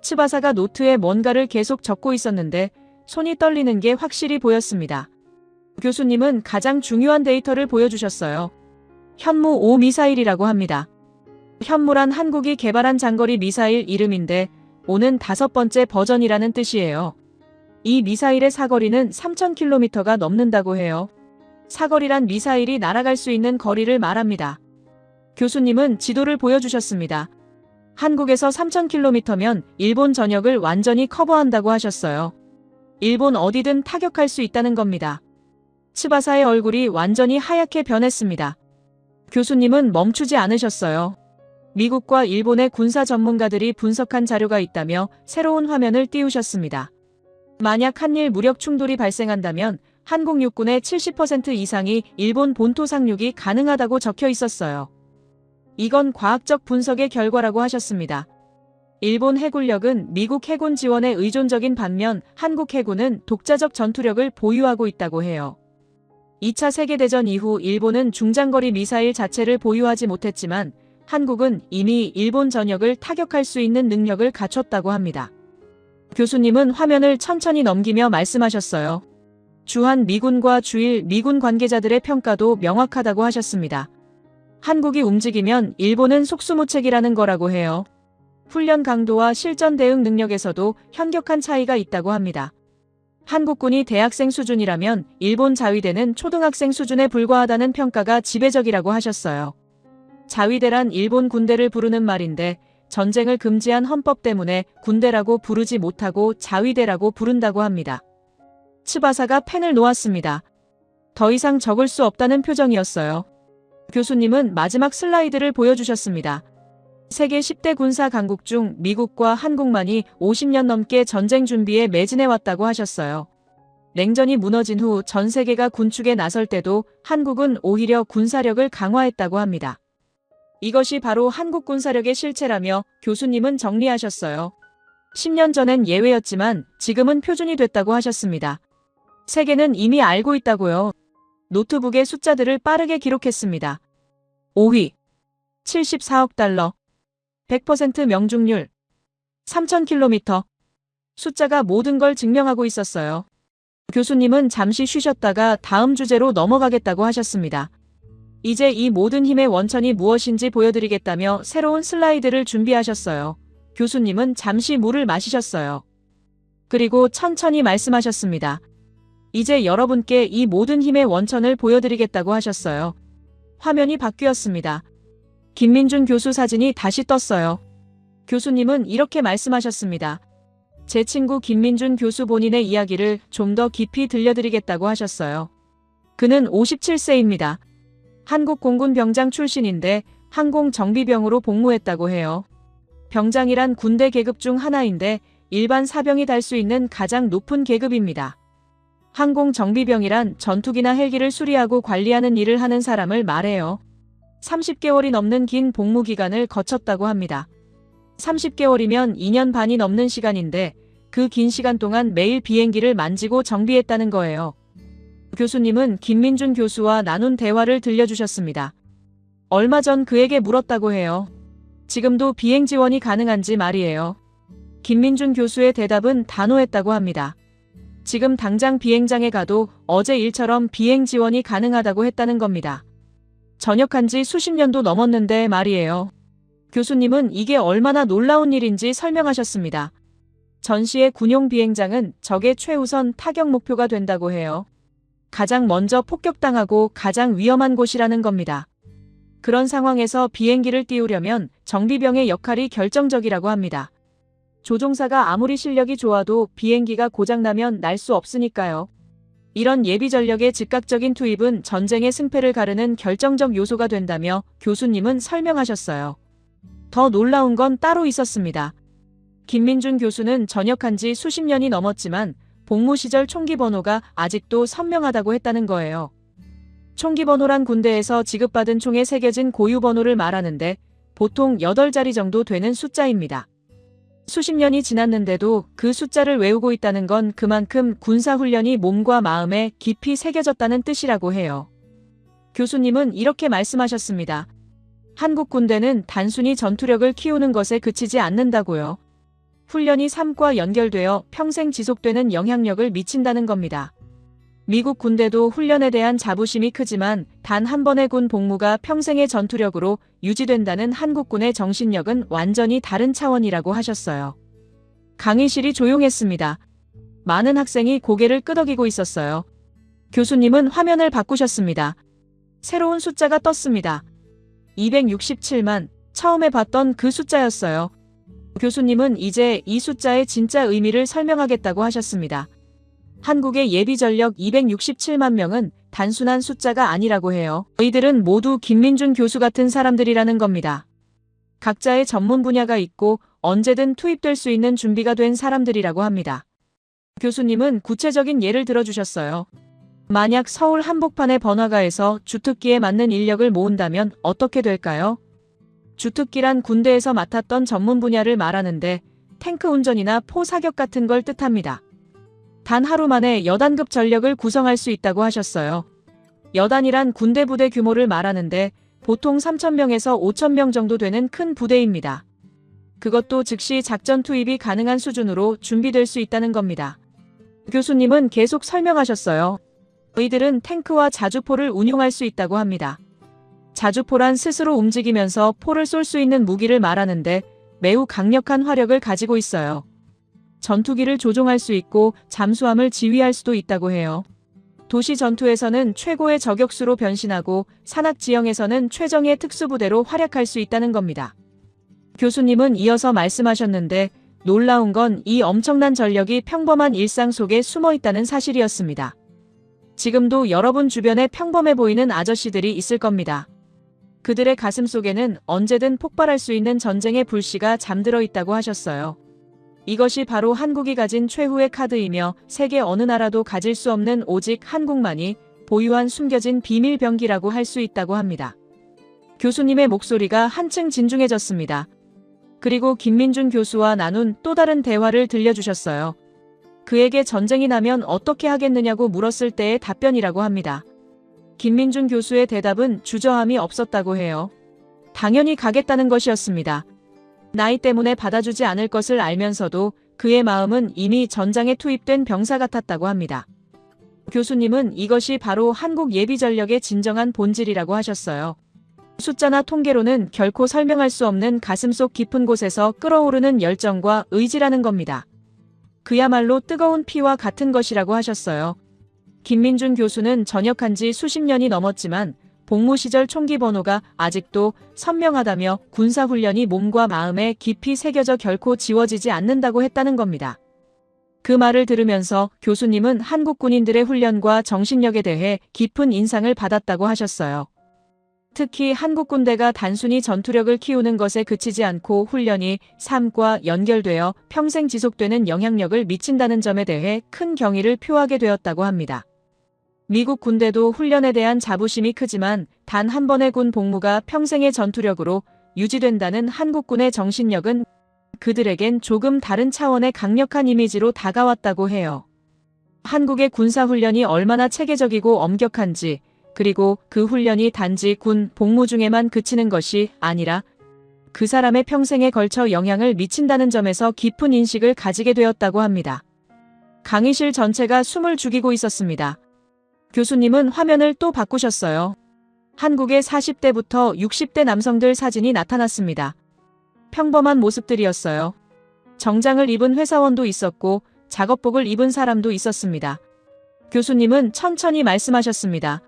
츠바사가 노트에 뭔가를 계속 적고 있었는데 손이 떨리는 게 확실히 보였습니다. 교수님은 가장 중요한 데이터를 보여주셨어요. 현무 5 미사일이라고 합니다. 현무란 한국이 개발한 장거리 미사일 이름인데 5는 5번째 버전이라는 뜻이에요. 이 미사일의 사거리는 3,000km가 넘는다고 해요. 사거리란 미사일이 날아갈 수 있는 거리를 말합니다. 교수님은 지도를 보여주셨습니다. 한국에서 3,000km면 일본 전역을 완전히 커버한다고 하셨어요. 일본 어디든 타격할 수 있다는 겁니다. 츠바사의 얼굴이 완전히 하얗게 변했습니다. 교수님은 멈추지 않으셨어요. 미국과 일본의 군사 전문가들이 분석한 자료가 있다며 새로운 화면을 띄우셨습니다. 만약 한일 무력 충돌이 발생한다면 한국 육군의 70% 이상이 일본 본토 상륙이 가능하다고 적혀 있었어요. 이건 과학적 분석의 결과라고 하셨습니다. 일본 해군력은 미국 해군 지원에 의존적인 반면 한국 해군은 독자적 전투력을 보유하고 있다고 해요. 2차 세계대전 이후 일본은 중장거리 미사일 자체를 보유하지 못했지만 한국은 이미 일본 전역을 타격할 수 있는 능력을 갖췄다고 합니다. 교수님은 화면을 천천히 넘기며 말씀하셨어요. 주한 미군과 주일 미군 관계자들의 평가도 명확하다고 하셨습니다. 한국이 움직이면 일본은 속수무책이라는 거라고 해요. 훈련 강도와 실전 대응 능력에서도 현격한 차이가 있다고 합니다. 한국군이 대학생 수준이라면 일본 자위대는 초등학생 수준에 불과하다는 평가가 지배적이라고 하셨어요. 자위대란 일본 군대를 부르는 말인데 전쟁을 금지한 헌법 때문에 군대라고 부르지 못하고 자위대라고 부른다고 합니다. 츠바사가 펜을 놓았습니다. 더 이상 적을 수 없다는 표정이었어요. 교수님은 마지막 슬라이드를 보여주셨습니다. 세계 10대 군사 강국 중 미국과 한국만이 50년 넘게 전쟁 준비에 매진해왔다고 하셨어요. 냉전이 무너진 후 전 세계가 군축에 나설 때도 한국은 오히려 군사력을 강화했다고 합니다. 이것이 바로 한국 군사력의 실체라며 교수님은 정리하셨어요. 10년 전엔 예외였지만 지금은 표준이 됐다고 하셨습니다. 세계는 이미 알고 있다고요. 노트북에 숫자들을 빠르게 기록했습니다. 5위 74억 달러 100% 명중률 3,000km 숫자가 모든 걸 증명하고 있었어요. 교수님은 잠시 쉬셨다가 다음 주제로 넘어가겠다고 하셨습니다. 이제 이 모든 힘의 원천이 무엇인지 보여드리겠다며 새로운 슬라이드를 준비하셨어요. 교수님은 잠시 물을 마시셨어요. 그리고 천천히 말씀하셨습니다. 이제 여러분께 이 모든 힘의 원천을 보여드리겠다고 하셨어요. 화면이 바뀌었습니다. 김민준 교수 사진이 다시 떴어요. 교수님은 이렇게 말씀하셨습니다. 제 친구 김민준 교수 본인의 이야기를 좀 더 깊이 들려드리겠다고 하셨어요. 그는 57세입니다. 한국 공군 병장 출신인데 항공정비병으로 복무했다고 해요. 병장이란 군대 계급 중 하나인데 일반 사병이 달 수 있는 가장 높은 계급입니다. 항공정비병이란 전투기나 헬기를 수리하고 관리하는 일을 하는 사람을 말해요. 30개월이 넘는 긴 복무 기간을 거쳤다고 합니다. 30개월이면 2년 반이 넘는 시간인데 그 긴 시간 동안 매일 비행기를 만지고 정비했다는 거예요. 교수님은 김민준 교수와 나눈 대화를 들려주셨습니다. 얼마 전 그에게 물었다고 해요. 지금도 비행 지원이 가능한지 말이에요. 김민준 교수의 대답은 단호했다고 합니다. 지금 당장 비행장에 가도 어제 일처럼 비행 지원이 가능하다고 했다는 겁니다. 전역한 지 수십 년도 넘었는데 말이에요. 교수님은 이게 얼마나 놀라운 일인지 설명하셨습니다. 전시의 군용 비행장은 적의 최우선 타격 목표가 된다고 해요. 가장 먼저 폭격당하고 가장 위험한 곳이라는 겁니다. 그런 상황에서 비행기를 띄우려면 정비병의 역할이 결정적이라고 합니다. 조종사가 아무리 실력이 좋아도 비행기가 고장나면 날 수 없으니까요. 이런 예비 전력의 즉각적인 투입은 전쟁의 승패를 가르는 결정적 요소가 된다며 교수님은 설명하셨어요. 더 놀라운 건 따로 있었습니다. 김민준 교수는 전역한 지 수십 년이 넘었지만 복무 시절 총기 번호가 아직도 선명하다고 했다는 거예요. 총기 번호란 군대에서 지급받은 총에 새겨진 고유 번호를 말하는데 보통 8자리 정도 되는 숫자입니다. 수십 년이 지났는데도 그 숫자를 외우고 있다는 건 그만큼 군사훈련이 몸과 마음에 깊이 새겨졌다는 뜻이라고 해요. 교수님은 이렇게 말씀하셨습니다. 한국 군대는 단순히 전투력을 키우는 것에 그치지 않는다고요. 훈련이 삶과 연결되어 평생 지속되는 영향력을 미친다는 겁니다. 미국 군대도 훈련에 대한 자부심이 크지만 단 한 번의 군 복무가 평생의 전투력으로 유지된다는 한국군의 정신력은 완전히 다른 차원이라고 하셨어요. 강의실이 조용했습니다. 많은 학생이 고개를 끄덕이고 있었어요. 교수님은 화면을 바꾸셨습니다. 새로운 숫자가 떴습니다. 267만, 처음에 봤던 그 숫자였어요. 교수님은 이제 이 숫자의 진짜 의미를 설명하겠다고 하셨습니다. 한국의 예비 전력 267만 명은 단순한 숫자가 아니라고 해요. 이들은 모두 김민준 교수 같은 사람들이라는 겁니다. 각자의 전문 분야가 있고 언제든 투입될 수 있는 준비가 된 사람들이라고 합니다. 교수님은 구체적인 예를 들어주셨어요. 만약 서울 한복판의 번화가에서 주특기에 맞는 인력을 모은다면 어떻게 될까요? 주특기란 군대에서 맡았던 전문 분야를 말하는데 탱크 운전이나 포 사격 같은 걸 뜻합니다. 단 하루 만에 여단급 전력을 구성할 수 있다고 하셨어요. 여단이란 군대 부대 규모를 말하는데 보통 3,000명에서 5,000명 정도 되는 큰 부대입니다. 그것도 즉시 작전 투입이 가능한 수준으로 준비될 수 있다는 겁니다. 교수님은 계속 설명하셨어요. 이들은 탱크와 자주포를 운용할 수 있다고 합니다. 자주포란 스스로 움직이면서 포를 쏠 수 있는 무기를 말하는데 매우 강력한 화력을 가지고 있어요. 전투기를 조종할 수 있고 잠수함을 지휘할 수도 있다고 해요. 도시 전투에서는 최고의 저격수로 변신하고 산악 지형에서는 최정예 특수부대로 활약할 수 있다는 겁니다. 교수님은 이어서 말씀하셨는데 놀라운 건 이 엄청난 전력이 평범한 일상 속에 숨어 있다는 사실이었습니다. 지금도 여러분 주변에 평범해 보이는 아저씨들이 있을 겁니다. 그들의 가슴 속에는 언제든 폭발할 수 있는 전쟁의 불씨가 잠들어 있다고 하셨어요. 이것이 바로 한국이 가진 최후의 카드이며 세계 어느 나라도 가질 수 없는 오직 한국만이 보유한 숨겨진 비밀 병기라고 할 수 있다고 합니다. 교수님의 목소리가 한층 진중해졌습니다. 그리고 김민준 교수와 나눈 또 다른 대화를 들려주셨어요. 그에게 전쟁이 나면 어떻게 하겠느냐고 물었을 때의 답변이라고 합니다. 김민준 교수의 대답은 주저함이 없었다고 해요. 당연히 가겠다는 것이었습니다. 나이 때문에 받아주지 않을 것을 알면서도 그의 마음은 이미 전장에 투입된 병사 같았다고 합니다. 교수님은 이것이 바로 한국 예비 전력의 진정한 본질이라고 하셨어요. 숫자나 통계로는 결코 설명할 수 없는 가슴속 깊은 곳에서 끓어오르는 열정과 의지라는 겁니다. 그야말로 뜨거운 피와 같은 것이라고 하셨어요. 김민준 교수는 전역한 지 수십 년이 넘었지만 복무 시절 총기 번호가 아직도 선명하다며 군사훈련이 몸과 마음에 깊이 새겨져 결코 지워지지 않는다고 했다는 겁니다. 그 말을 들으면서 교수님은 한국 군인들의 훈련과 정신력에 대해 깊은 인상을 받았다고 하셨어요. 특히 한국 군대가 단순히 전투력을 키우는 것에 그치지 않고 훈련이 삶과 연결되어 평생 지속되는 영향력을 미친다는 점에 대해 큰 경의를 표하게 되었다고 합니다. 미국 군대도 훈련에 대한 자부심이 크지만 단 한 번의 군 복무가 평생의 전투력으로 유지된다는 한국군의 정신력은 그들에겐 조금 다른 차원의 강력한 이미지로 다가왔다고 해요. 한국의 군사훈련이 얼마나 체계적이고 엄격한지, 그리고 그 훈련이 단지 군 복무 중에만 그치는 것이 아니라 그 사람의 평생에 걸쳐 영향을 미친다는 점에서 깊은 인식을 가지게 되었다고 합니다. 강의실 전체가 숨을 죽이고 있었습니다. 교수님은 화면을 또 바꾸셨어요. 한국의 40대부터 60대 남성들 사진이 나타났습니다. 평범한 모습들이었어요. 정장을 입은 회사원도 있었고 작업복을 입은 사람도 있었습니다. 교수님은 천천히 말씀하셨습니다.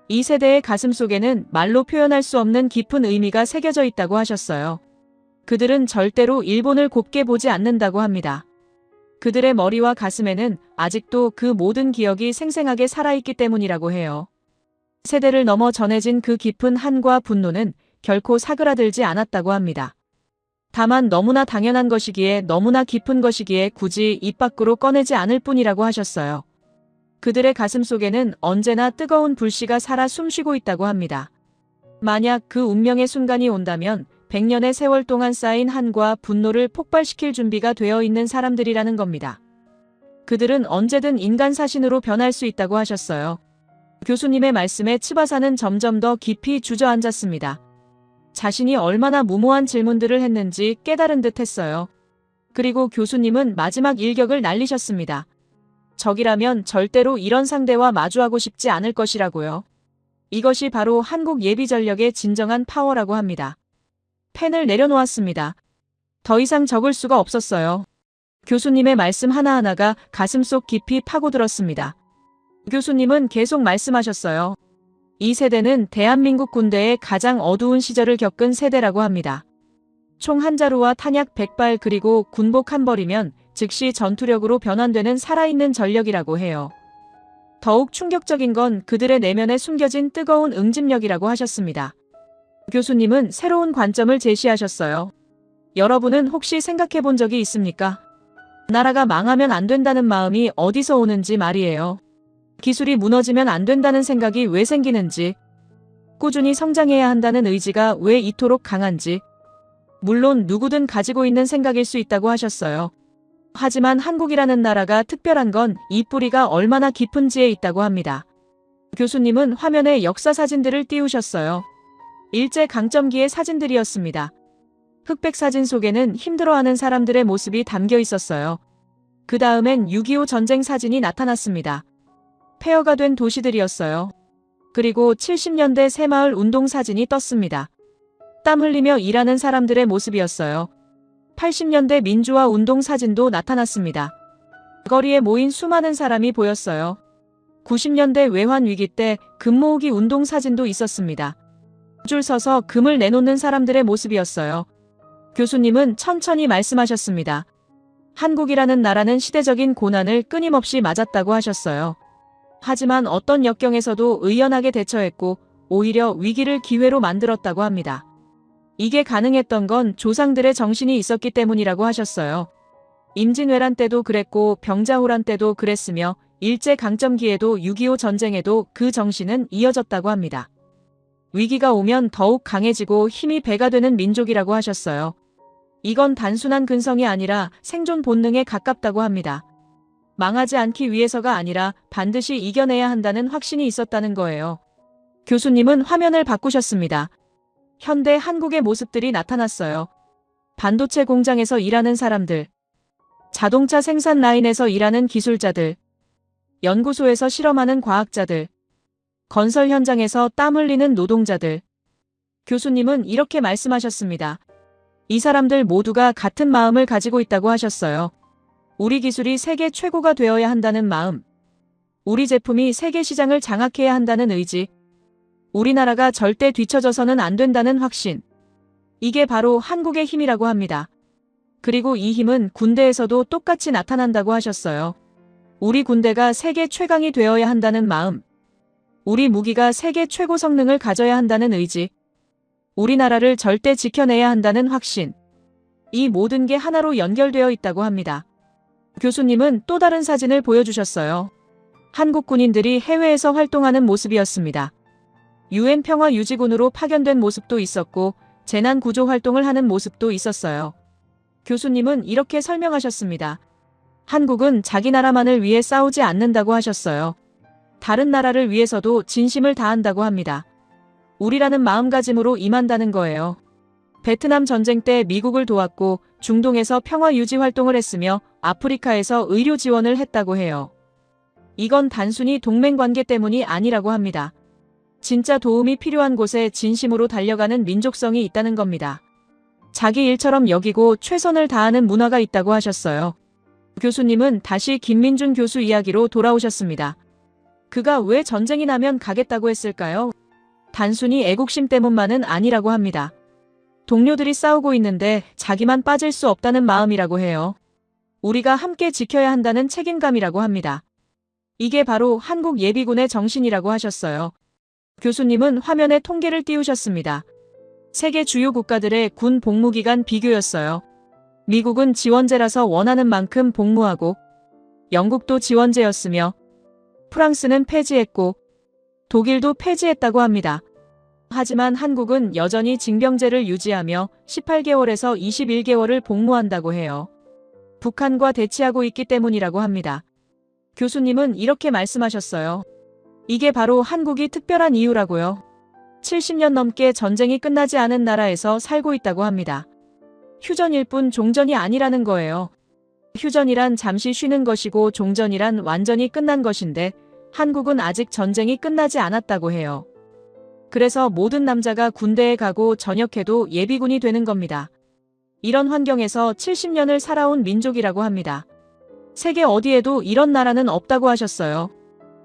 이 세대의 가슴 속에는 말로 표현할 수 없는 깊은 의미가 새겨져 있다고 하셨어요. 그들은 절대로 일본을 곱게 보지 않는다고 합니다. 그들의 머리와 가슴에는 아직도 그 모든 기억이 생생하게 살아있기 때문이라고 해요. 세대를 넘어 전해진 그 깊은 한과 분노는 결코 사그라들지 않았다고 합니다. 다만 너무나 당연한 것이기에 너무나 깊은 것이기에 굳이 입 밖으로 꺼내지 않을 뿐이라고 하셨어요. 그들의 가슴 속에는 언제나 뜨거운 불씨가 살아 숨쉬고 있다고 합니다. 만약 그 운명의 순간이 온다면 100년의 세월 동안 쌓인 한과 분노를 폭발시킬 준비가 되어 있는 사람들이라는 겁니다. 그들은 언제든 인간 사신으로 변할 수 있다고 하셨어요. 교수님의 말씀에 츠바사는 점점 더 깊이 주저앉았습니다. 자신이 얼마나 무모한 질문들을 했는지 깨달은 듯 했어요. 그리고 교수님은 마지막 일격을 날리셨습니다. 적이라면 절대로 이런 상대와 마주하고 싶지 않을 것이라고요. 이것이 바로 한국 예비 전력의 진정한 파워라고 합니다. 펜을 내려놓았습니다. 더 이상 적을 수가 없었어요. 교수님의 말씀 하나하나가 가슴속 깊이 파고들었습니다. 교수님은 계속 말씀하셨어요. 이 세대는 대한민국 군대의 가장 어두운 시절을 겪은 세대라고 합니다. 총 한 자루와 탄약 100발 그리고 군복 한 벌이면 즉시 전투력으로 변환되는 살아있는 전력이라고 해요. 더욱 충격적인 건 그들의 내면에 숨겨진 뜨거운 응집력이라고 하셨습니다. 교수님은 새로운 관점을 제시하셨어요. 여러분은 혹시 생각해 본 적이 있습니까? 나라가 망하면 안 된다는 마음이 어디서 오는지 말이에요. 기술이 무너지면 안 된다는 생각이 왜 생기는지, 꾸준히 성장해야 한다는 의지가 왜 이토록 강한지, 물론 누구든 가지고 있는 생각일 수 있다고 하셨어요. 하지만 한국이라는 나라가 특별한 건 이 뿌리가 얼마나 깊은지에 있다고 합니다. 교수님은 화면에 역사 사진들을 띄우셨어요. 일제강점기의 사진들이었습니다. 흑백 사진 속에는 힘들어하는 사람들의 모습이 담겨 있었어요. 그 다음엔 6.25 전쟁 사진이 나타났습니다. 폐허가 된 도시들이었어요. 그리고 70년대 새마을 운동 사진이 떴습니다. 땀 흘리며 일하는 사람들의 모습이었어요. 80년대 민주화 운동 사진도 나타났습니다. 거리에 모인 수많은 사람이 보였어요. 90년대 외환 위기 때 금 모으기 운동 사진도 있었습니다. 줄 서서 금을 내놓는 사람들의 모습이었어요. 교수님은 천천히 말씀하셨습니다. 한국이라는 나라는 시대적인 고난을 끊임없이 맞았다고 하셨어요. 하지만 어떤 역경에서도 의연하게 대처했고 오히려 위기를 기회로 만들었다고 합니다. 이게 가능했던 건 조상들의 정신이 있었기 때문이라고 하셨어요. 임진왜란 때도 그랬고 병자호란 때도 그랬으며 일제강점기에도 6.25 전쟁에도 그 정신은 이어졌다고 합니다. 위기가 오면 더욱 강해지고 힘이 배가 되는 민족이라고 하셨어요. 이건 단순한 근성이 아니라 생존 본능에 가깝다고 합니다. 망하지 않기 위해서가 아니라 반드시 이겨내야 한다는 확신이 있었다는 거예요. 교수님은 화면을 바꾸셨습니다. 현대 한국의 모습들이 나타났어요. 반도체 공장에서 일하는 사람들, 자동차 생산 라인에서 일하는 기술자들, 연구소에서 실험하는 과학자들, 건설 현장에서 땀 흘리는 노동자들. 교수님은 이렇게 말씀하셨습니다. 이 사람들 모두가 같은 마음을 가지고 있다고 하셨어요. 우리 기술이 세계 최고가 되어야 한다는 마음, 우리 제품이 세계 시장을 장악해야 한다는 의지, 우리나라가 절대 뒤처져서는 안 된다는 확신. 이게 바로 한국의 힘이라고 합니다. 그리고 이 힘은 군대에서도 똑같이 나타난다고 하셨어요. 우리 군대가 세계 최강이 되어야 한다는 마음. 우리 무기가 세계 최고 성능을 가져야 한다는 의지. 우리나라를 절대 지켜내야 한다는 확신. 이 모든 게 하나로 연결되어 있다고 합니다. 교수님은 또 다른 사진을 보여주셨어요. 한국 군인들이 해외에서 활동하는 모습이었습니다. UN 평화유지군으로 파견된 모습도 있었고 재난 구조 활동을 하는 모습도 있었어요. 교수님은 이렇게 설명하셨습니다. 한국은 자기 나라만을 위해 싸우지 않는다고 하셨어요. 다른 나라를 위해서도 진심을 다한다고 합니다. 우리라는 마음가짐으로 임한다는 거예요. 베트남 전쟁 때 미국을 도왔고 중동에서 평화 유지 활동을 했으며 아프리카에서 의료 지원을 했다고 해요. 이건 단순히 동맹 관계 때문이 아니라고 합니다. 진짜 도움이 필요한 곳에 진심으로 달려가는 민족성이 있다는 겁니다. 자기 일처럼 여기고 최선을 다하는 문화가 있다고 하셨어요. 교수님은 다시 김민준 교수 이야기로 돌아오셨습니다. 그가 왜 전쟁이 나면 가겠다고 했을까요? 단순히 애국심 때문만은 아니라고 합니다. 동료들이 싸우고 있는데 자기만 빠질 수 없다는 마음이라고 해요. 우리가 함께 지켜야 한다는 책임감이라고 합니다. 이게 바로 한국 예비군의 정신이라고 하셨어요. 교수님은 화면에 통계를 띄우셨습니다. 세계 주요 국가들의 군 복무기간 비교였어요. 미국은 지원제라서 원하는 만큼 복무하고, 영국도 지원제였으며 프랑스는 폐지했고 독일도 폐지했다고 합니다. 하지만 한국은 여전히 징병제를 유지하며 18개월에서 21개월을 복무한다고 해요. 북한과 대치하고 있기 때문이라고 합니다. 교수님은 이렇게 말씀하셨어요. 이게 바로 한국이 특별한 이유라고요. 70년 넘게 전쟁이 끝나지 않은 나라에서 살고 있다고 합니다. 휴전일 뿐 종전이 아니라는 거예요. 휴전이란 잠시 쉬는 것이고 종전이란 완전히 끝난 것인데 한국은 아직 전쟁이 끝나지 않았다고 해요. 그래서 모든 남자가 군대에 가고 전역해도 예비군이 되는 겁니다. 이런 환경에서 70년을 살아온 민족이라고 합니다. 세계 어디에도 이런 나라는 없다고 하셨어요.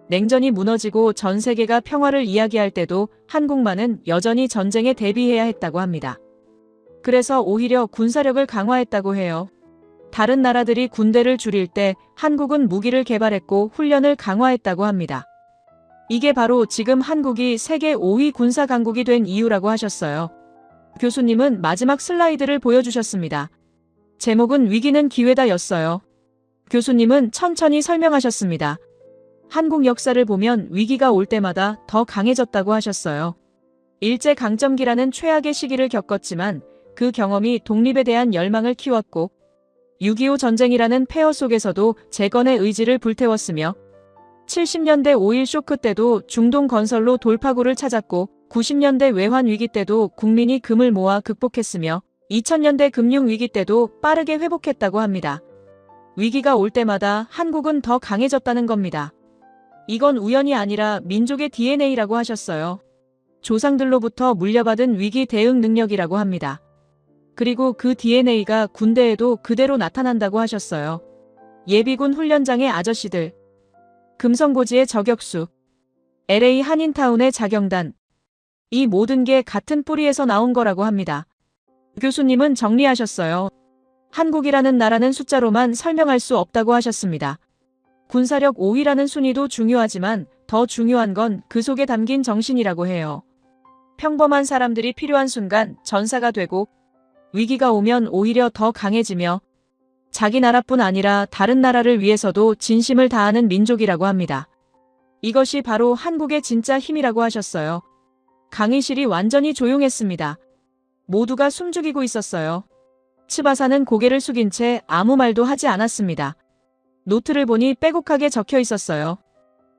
냉전이 무너지고 전 세계가 평화를 이야기할 때도 한국만은 여전히 전쟁에 대비해야 했다고 합니다. 그래서 오히려 군사력을 강화했다고 해요. 다른 나라들이 군대를 줄일 때 한국은 무기를 개발했고 훈련을 강화했다고 합니다. 이게 바로 지금 한국이 세계 5위 군사 강국이 된 이유라고 하셨어요. 교수님은 마지막 슬라이드를 보여주셨습니다. 제목은 위기는 기회다였어요. 교수님은 천천히 설명하셨습니다. 한국 역사를 보면 위기가 올 때마다 더 강해졌다고 하셨어요. 일제강점기라는 최악의 시기를 겪었지만 그 경험이 독립에 대한 열망을 키웠고 6.25 전쟁이라는 폐허 속에서도 재건의 의지를 불태웠으며 70년대 5.1 쇼크 때도 중동 건설로 돌파구를 찾았고 90년대 외환 위기 때도 국민이 금을 모아 극복했으며 2000년대 금융 위기 때도 빠르게 회복했다고 합니다. 위기가 올 때마다 한국은 더 강해졌다는 겁니다. 이건 우연이 아니라 민족의 DNA라고 하셨어요. 조상들로부터 물려받은 위기 대응 능력이라고 합니다. 그리고 그 DNA가 군대에도 그대로 나타난다고 하셨어요. 예비군 훈련장의 아저씨들, 금성고지의 저격수, LA 한인타운의 자경단, 이 모든 게 같은 뿌리에서 나온 거라고 합니다. 교수님은 정리하셨어요. 한국이라는 나라는 숫자로만 설명할 수 없다고 하셨습니다. 군사력 5위라는 순위도 중요하지만 더 중요한 건 그 속에 담긴 정신이라고 해요. 평범한 사람들이 필요한 순간 전사가 되고 위기가 오면 오히려 더 강해지며 자기 나라뿐 아니라 다른 나라를 위해서도 진심을 다하는 민족이라고 합니다. 이것이 바로 한국의 진짜 힘이라고 하셨어요. 강의실이 완전히 조용했습니다. 모두가 숨죽이고 있었어요. 츠바사는 고개를 숙인 채 아무 말도 하지 않았습니다. 노트를 보니 빼곡하게 적혀 있었어요.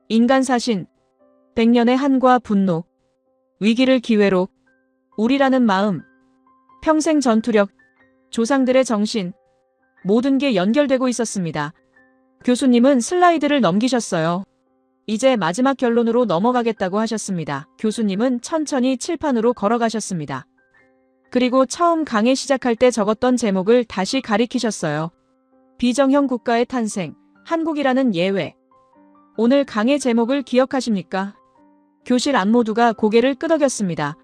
인간 사신, 100년의 한과 분노, 위기를 기회로, 우리라는 마음, 평생 전투력, 조상들의 정신, 모든 게 연결되고 있었습니다. 교수님은 슬라이드를 넘기셨어요. 이제 마지막 결론으로 넘어가겠다고 하셨습니다. 교수님은 천천히 칠판으로 걸어가셨습니다. 그리고 처음 강의 시작할 때 적었던 제목을 다시 가리키셨어요. 비정형 국가의 탄생, 한국이라는 예외. 오늘 강의 제목을 기억하십니까? 교실 안 모두가 고개를 끄덕였습니다.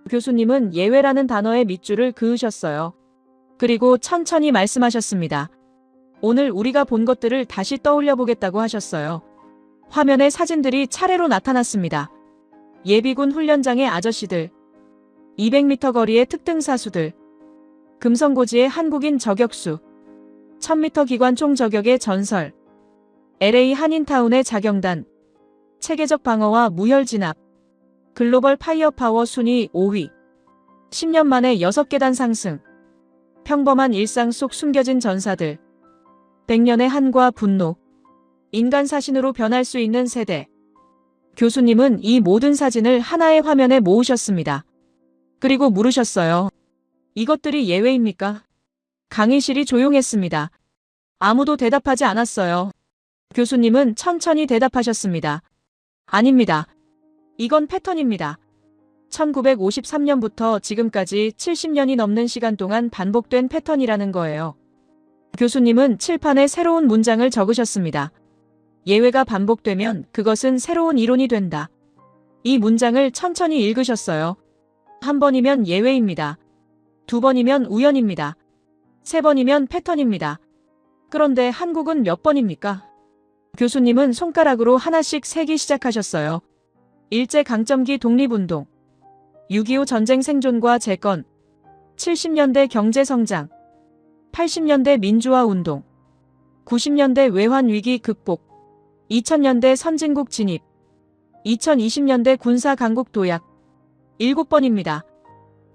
교수님은 예외라는 단어에 밑줄을 그으셨어요. 그리고 천천히 말씀하셨습니다. 오늘 우리가 본 것들을 다시 떠올려 보겠다고 하셨어요. 화면에 사진들이 차례로 나타났습니다. 예비군 훈련장의 아저씨들, 200m 거리의 특등사수들, 금성고지의 한국인 저격수, 1000m 기관총 저격의 전설, LA 한인타운의 자경단, 체계적 방어와 무혈 진압, 글로벌 파이어파워 순위 5위, 10년 만에 6계단 상승, 평범한 일상 속 숨겨진 전사들, 100년의 한과 분노, 인간 사신으로 변할 수 있는 세대. 교수님은 이 모든 사진을 하나의 화면에 모으셨습니다. 그리고 물으셨어요. 이것들이 예외입니까? 강의실이 조용했습니다. 아무도 대답하지 않았어요. 교수님은 천천히 대답하셨습니다. 아닙니다. 이건 패턴입니다. 1953년부터 지금까지 70년이 넘는 시간 동안 반복된 패턴이라는 거예요. 교수님은 칠판에 새로운 문장을 적으셨습니다. 예외가 반복되면 그것은 새로운 이론이 된다. 이 문장을 천천히 읽으셨어요. 한 번이면 예외입니다. 두 번이면 우연입니다. 세 번이면 패턴입니다. 그런데 한국은 몇 번입니까? 교수님은 손가락으로 하나씩 세기 시작하셨어요. 일제강점기 독립운동, 6.25 전쟁 생존과 재건, 70년대 경제성장, 80년대 민주화운동, 90년대 외환위기 극복, 2000년대 선진국 진입, 2020년대 군사강국 도약. 7번입니다.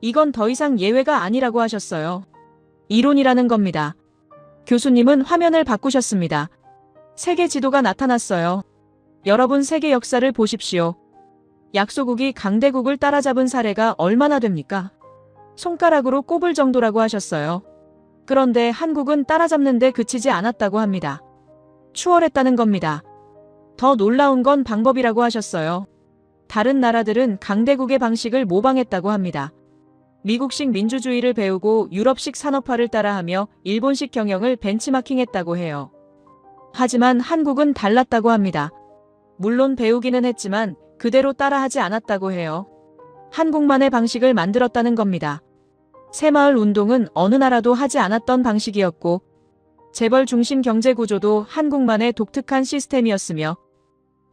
이건 더 이상 예외가 아니라고 하셨어요. 이론이라는 겁니다. 교수님은 화면을 바꾸셨습니다. 세계 지도가 나타났어요. 여러분 세계 역사를 보십시오. 약소국이 강대국을 따라잡은 사례가 얼마나 됩니까? 손가락으로 꼽을 정도라고 하셨어요. 그런데 한국은 따라잡는데 그치지 않았다고 합니다. 추월했다는 겁니다. 더 놀라운 건 방법이라고 하셨어요. 다른 나라들은 강대국의 방식을 모방했다고 합니다. 미국식 민주주의를 배우고 유럽식 산업화를 따라하며 일본식 경영을 벤치마킹했다고 해요. 하지만 한국은 달랐다고 합니다. 물론 배우기는 했지만 그대로 따라하지 않았다고 해요. 한국만의 방식을 만들었다는 겁니다. 새마을 운동은 어느 나라도 하지 않았던 방식이었고 재벌 중심 경제 구조도 한국만의 독특한 시스템이었으며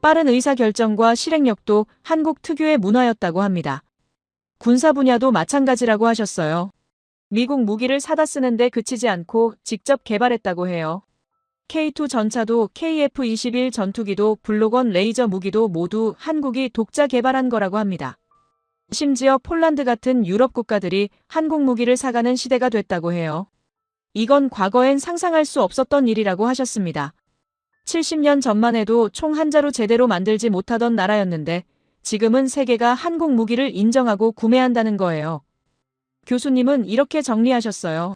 빠른 의사결정과 실행력도 한국 특유의 문화였다고 합니다. 군사 분야도 마찬가지라고 하셨어요. 미국 무기를 사다 쓰는데 그치지 않고 직접 개발했다고 해요. K2 전차도 KF-21 전투기도 블록원 레이저 무기도 모두 한국이 독자 개발한 거라고 합니다. 심지어 폴란드 같은 유럽 국가들이 한국 무기를 사가는 시대가 됐다고 해요. 이건 과거엔 상상할 수 없었던 일이라고 하셨습니다. 70년 전만 해도 총 한 자루 제대로 만들지 못하던 나라였는데 지금은 세계가 한국 무기를 인정하고 구매한다는 거예요. 교수님은 이렇게 정리하셨어요.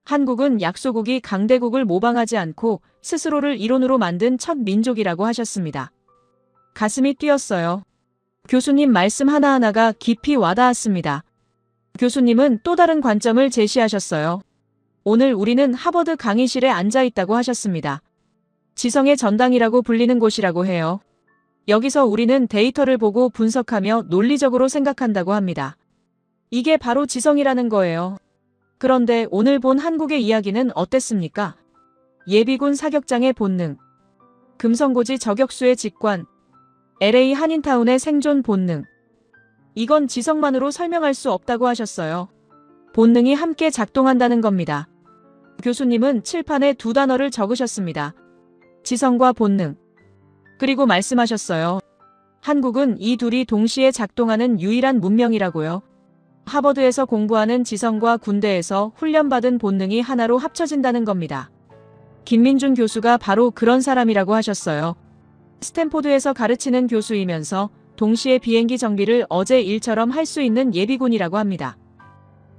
한국은 약소국이 강대국을 모방하지 않고 스스로를 이론으로 만든 첫 민족이라고 하셨습니다. 가슴이 뛰었어요. 교수님 말씀 하나하나가 깊이 와닿았습니다. 교수님은 또 다른 관점을 제시하셨어요. 오늘 우리는 하버드 강의실에 앉아 있다고 하셨습니다. 지성의 전당이라고 불리는 곳이라고 해요. 여기서 우리는 데이터를 보고 분석하며 논리적으로 생각한다고 합니다. 이게 바로 지성이라는 거예요. 그런데 오늘 본 한국의 이야기는 어땠습니까? 예비군 사격장의 본능, 금성고지 저격수의 직관, LA 한인타운의 생존 본능. 이건 지성만으로 설명할 수 없다고 하셨어요. 본능이 함께 작동한다는 겁니다. 교수님은 칠판에 두 단어를 적으셨습니다. 지성과 본능. 그리고 말씀하셨어요. 한국은 이 둘이 동시에 작동하는 유일한 문명이라고요. 하버드에서 공부하는 지성과 군대에서 훈련받은 본능이 하나로 합쳐진다는 겁니다. 김민준 교수가 바로 그런 사람이라고 하셨어요. 스탠포드에서 가르치는 교수이면서 동시에 비행기 정비를 어제 일처럼 할 수 있는 예비군이라고 합니다.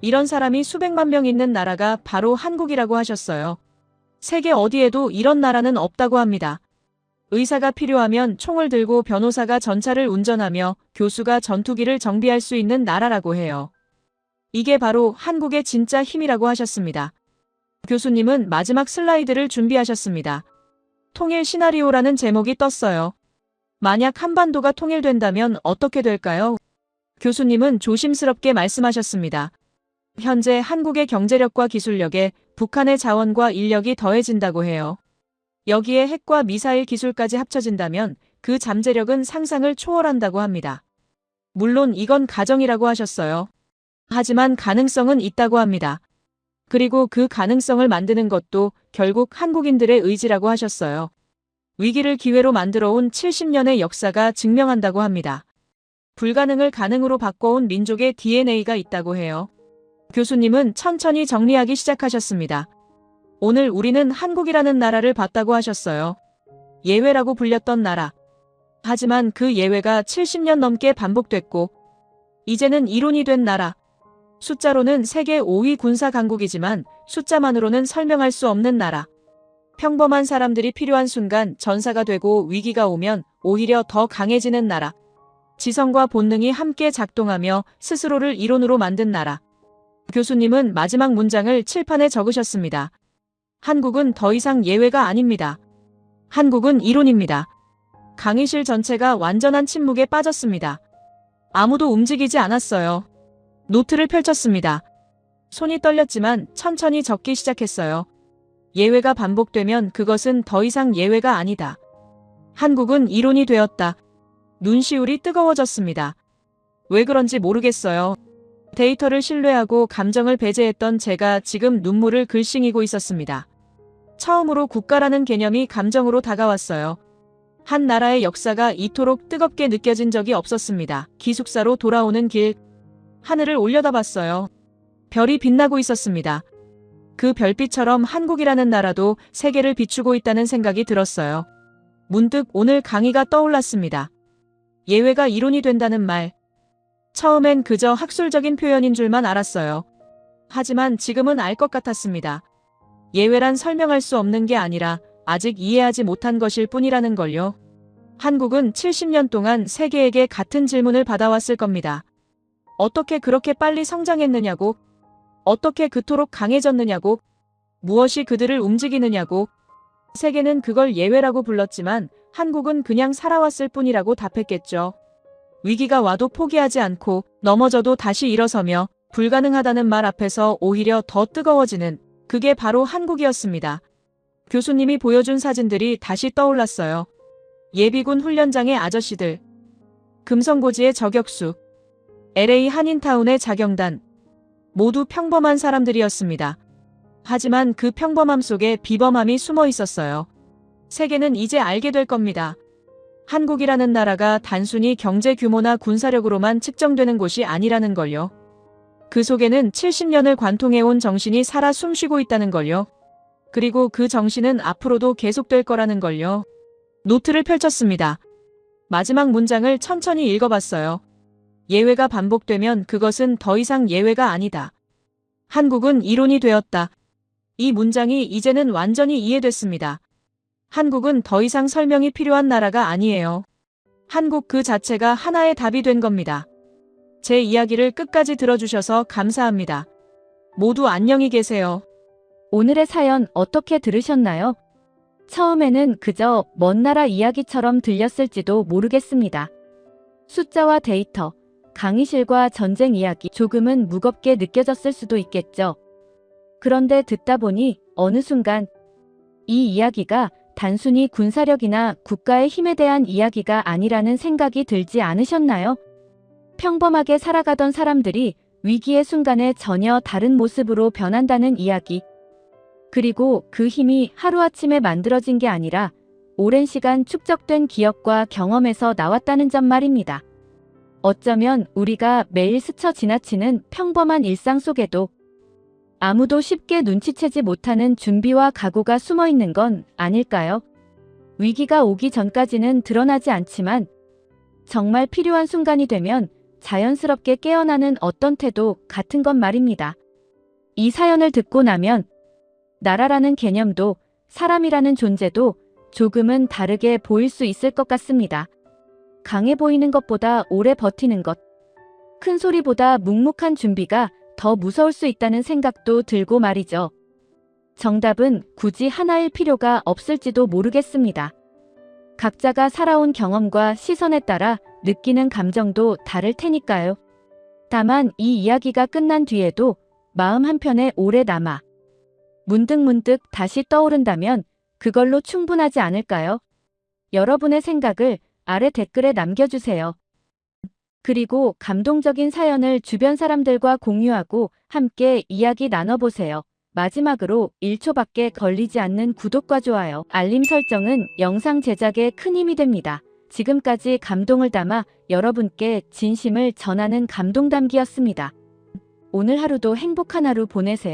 이런 사람이 수백만 명 있는 나라가 바로 한국이라고 하셨어요. 세계 어디에도 이런 나라는 없다고 합니다. 의사가 필요하면 총을 들고 변호사가 전차를 운전하며 교수가 전투기를 정비할 수 있는 나라라고 해요. 이게 바로 한국의 진짜 힘이라고 하셨습니다. 교수님은 마지막 슬라이드를 준비하셨습니다. 통일 시나리오라는 제목이 떴어요. 만약 한반도가 통일된다면 어떻게 될까요? 교수님은 조심스럽게 말씀하셨습니다. 현재 한국의 경제력과 기술력에 북한의 자원과 인력이 더해진다고 해요. 여기에 핵과 미사일 기술까지 합쳐진다면 그 잠재력은 상상을 초월한다고 합니다. 물론 이건 가정이라고 하셨어요. 하지만 가능성은 있다고 합니다. 그리고 그 가능성을 만드는 것도 결국 한국인들의 의지라고 하셨어요. 위기를 기회로 만들어 온 70년의 역사가 증명한다고 합니다. 불가능을 가능으로 바꿔온 민족의 DNA가 있다고 해요. 교수님은 천천히 정리하기 시작하셨습니다. 오늘 우리는 한국이라는 나라를 봤다고 하셨어요. 예외라고 불렸던 나라. 하지만 그 예외가 70년 넘게 반복됐고 이제는 이론이 된 나라. 숫자로는 세계 5위 군사 강국이지만 숫자만으로는 설명할 수 없는 나라. 평범한 사람들이 필요한 순간 전사가 되고 위기가 오면 오히려 더 강해지는 나라. 지성과 본능이 함께 작동하며 스스로를 이론으로 만든 나라. 교수님은 마지막 문장을 칠판에 적으셨습니다. 한국은 더 이상 예외가 아닙니다. 한국은 이론입니다. 강의실 전체가 완전한 침묵에 빠졌습니다. 아무도 움직이지 않았어요. 노트를 펼쳤습니다. 손이 떨렸지만 천천히 적기 시작했어요. 예외가 반복되면 그것은 더 이상 예외가 아니다. 한국은 이론이 되었다. 눈시울이 뜨거워졌습니다. 왜 그런지 모르겠어요. 데이터를 신뢰하고 감정을 배제했던 제가 지금 눈물을 글썽이고 있었습니다. 처음으로 국가라는 개념이 감정으로 다가왔어요. 한 나라의 역사가 이토록 뜨겁게 느껴진 적이 없었습니다. 기숙사로 돌아오는 길, 하늘을 올려다봤어요. 별이 빛나고 있었습니다. 그 별빛처럼 한국이라는 나라도 세계를 비추고 있다는 생각이 들었어요. 문득 오늘 강의가 떠올랐습니다. 예외가 이론이 된다는 말. 처음엔 그저 학술적인 표현인 줄만 알았어요. 하지만 지금은 알 것 같았습니다. 예외란 설명할 수 없는 게 아니라 아직 이해하지 못한 것일 뿐이라는 걸요. 한국은 70년 동안 세계에게 같은 질문을 받아왔을 겁니다. 어떻게 그렇게 빨리 성장했느냐고, 어떻게 그토록 강해졌느냐고, 무엇이 그들을 움직이느냐고. 세계는 그걸 예외라고 불렀지만 한국은 그냥 살아왔을 뿐이라고 답했겠죠. 위기가 와도 포기하지 않고 넘어져도 다시 일어서며 불가능하다는 말 앞에서 오히려 더 뜨거워지는 그게 바로 한국이었습니다. 교수님이 보여준 사진들이 다시 떠올랐어요. 예비군 훈련장의 아저씨들, 금성고지의 저격수, LA 한인타운의 자경단, 모두 평범한 사람들이었습니다. 하지만 그 평범함 속에 비범함이 숨어 있었어요. 세계는 이제 알게 될 겁니다. 한국이라는 나라가 단순히 경제 규모나 군사력으로만 측정되는 곳이 아니라는 걸요. 그 속에는 70년을 관통해온 정신이 살아 숨쉬고 있다는 걸요. 그리고 그 정신은 앞으로도 계속될 거라는 걸요. 노트를 펼쳤습니다. 마지막 문장을 천천히 읽어봤어요. 예외가 반복되면 그것은 더 이상 예외가 아니다. 한국은 이론이 되었다. 이 문장이 이제는 완전히 이해됐습니다. 한국은 더 이상 설명이 필요한 나라가 아니에요. 한국 그 자체가 하나의 답이 된 겁니다. 제 이야기를 끝까지 들어주셔서 감사합니다. 모두 안녕히 계세요. 오늘의 사연 어떻게 들으셨나요? 처음에는 그저 먼 나라 이야기처럼 들렸을지도 모르겠습니다. 숫자와 데이터, 강의실과 전쟁 이야기 조금은 무겁게 느껴졌을 수도 있겠죠. 그런데 듣다 보니 어느 순간 이 이야기가 단순히 군사력이나 국가의 힘에 대한 이야기가 아니라는 생각이 들지 않으셨나요? 평범하게 살아가던 사람들이 위기의 순간에 전혀 다른 모습으로 변한다는 이야기. 그리고 그 힘이 하루아침에 만들어진 게 아니라 오랜 시간 축적된 기억과 경험에서 나왔다는 점 말입니다. 어쩌면 우리가 매일 스쳐 지나치는 평범한 일상 속에도 아무도 쉽게 눈치채지 못하는 준비와 각오가 숨어 있는 건 아닐까요? 위기가 오기 전까지는 드러나지 않지만 정말 필요한 순간이 되면 자연스럽게 깨어나는 어떤 태도 같은 것 말입니다. 이 사연을 듣고 나면 나라라는 개념도 사람이라는 존재도 조금은 다르게 보일 수 있을 것 같습니다. 강해 보이는 것보다 오래 버티는 것, 큰 소리보다 묵묵한 준비가 더 무서울 수 있다는 생각도 들고 말이죠. 정답은 굳이 하나일 필요가 없을지도 모르겠습니다. 각자가 살아온 경험과 시선에 따라 느끼는 감정도 다를 테니까요. 다만 이 이야기가 끝난 뒤에도 마음 한편에 오래 남아 문득문득 다시 떠오른다면 그걸로 충분하지 않을까요? 여러분의 생각을 아래 댓글에 남겨주세요. 그리고 감동적인 사연을 주변 사람들과 공유하고 함께 이야기 나눠보세요. 마지막으로 1초밖에 걸리지 않는 구독과 좋아요, 알림 설정은 영상 제작에 큰 힘이 됩니다. 지금까지 감동을 담아 여러분께 진심을 전하는 감동담기였습니다. 오늘 하루도 행복한 하루 보내세요.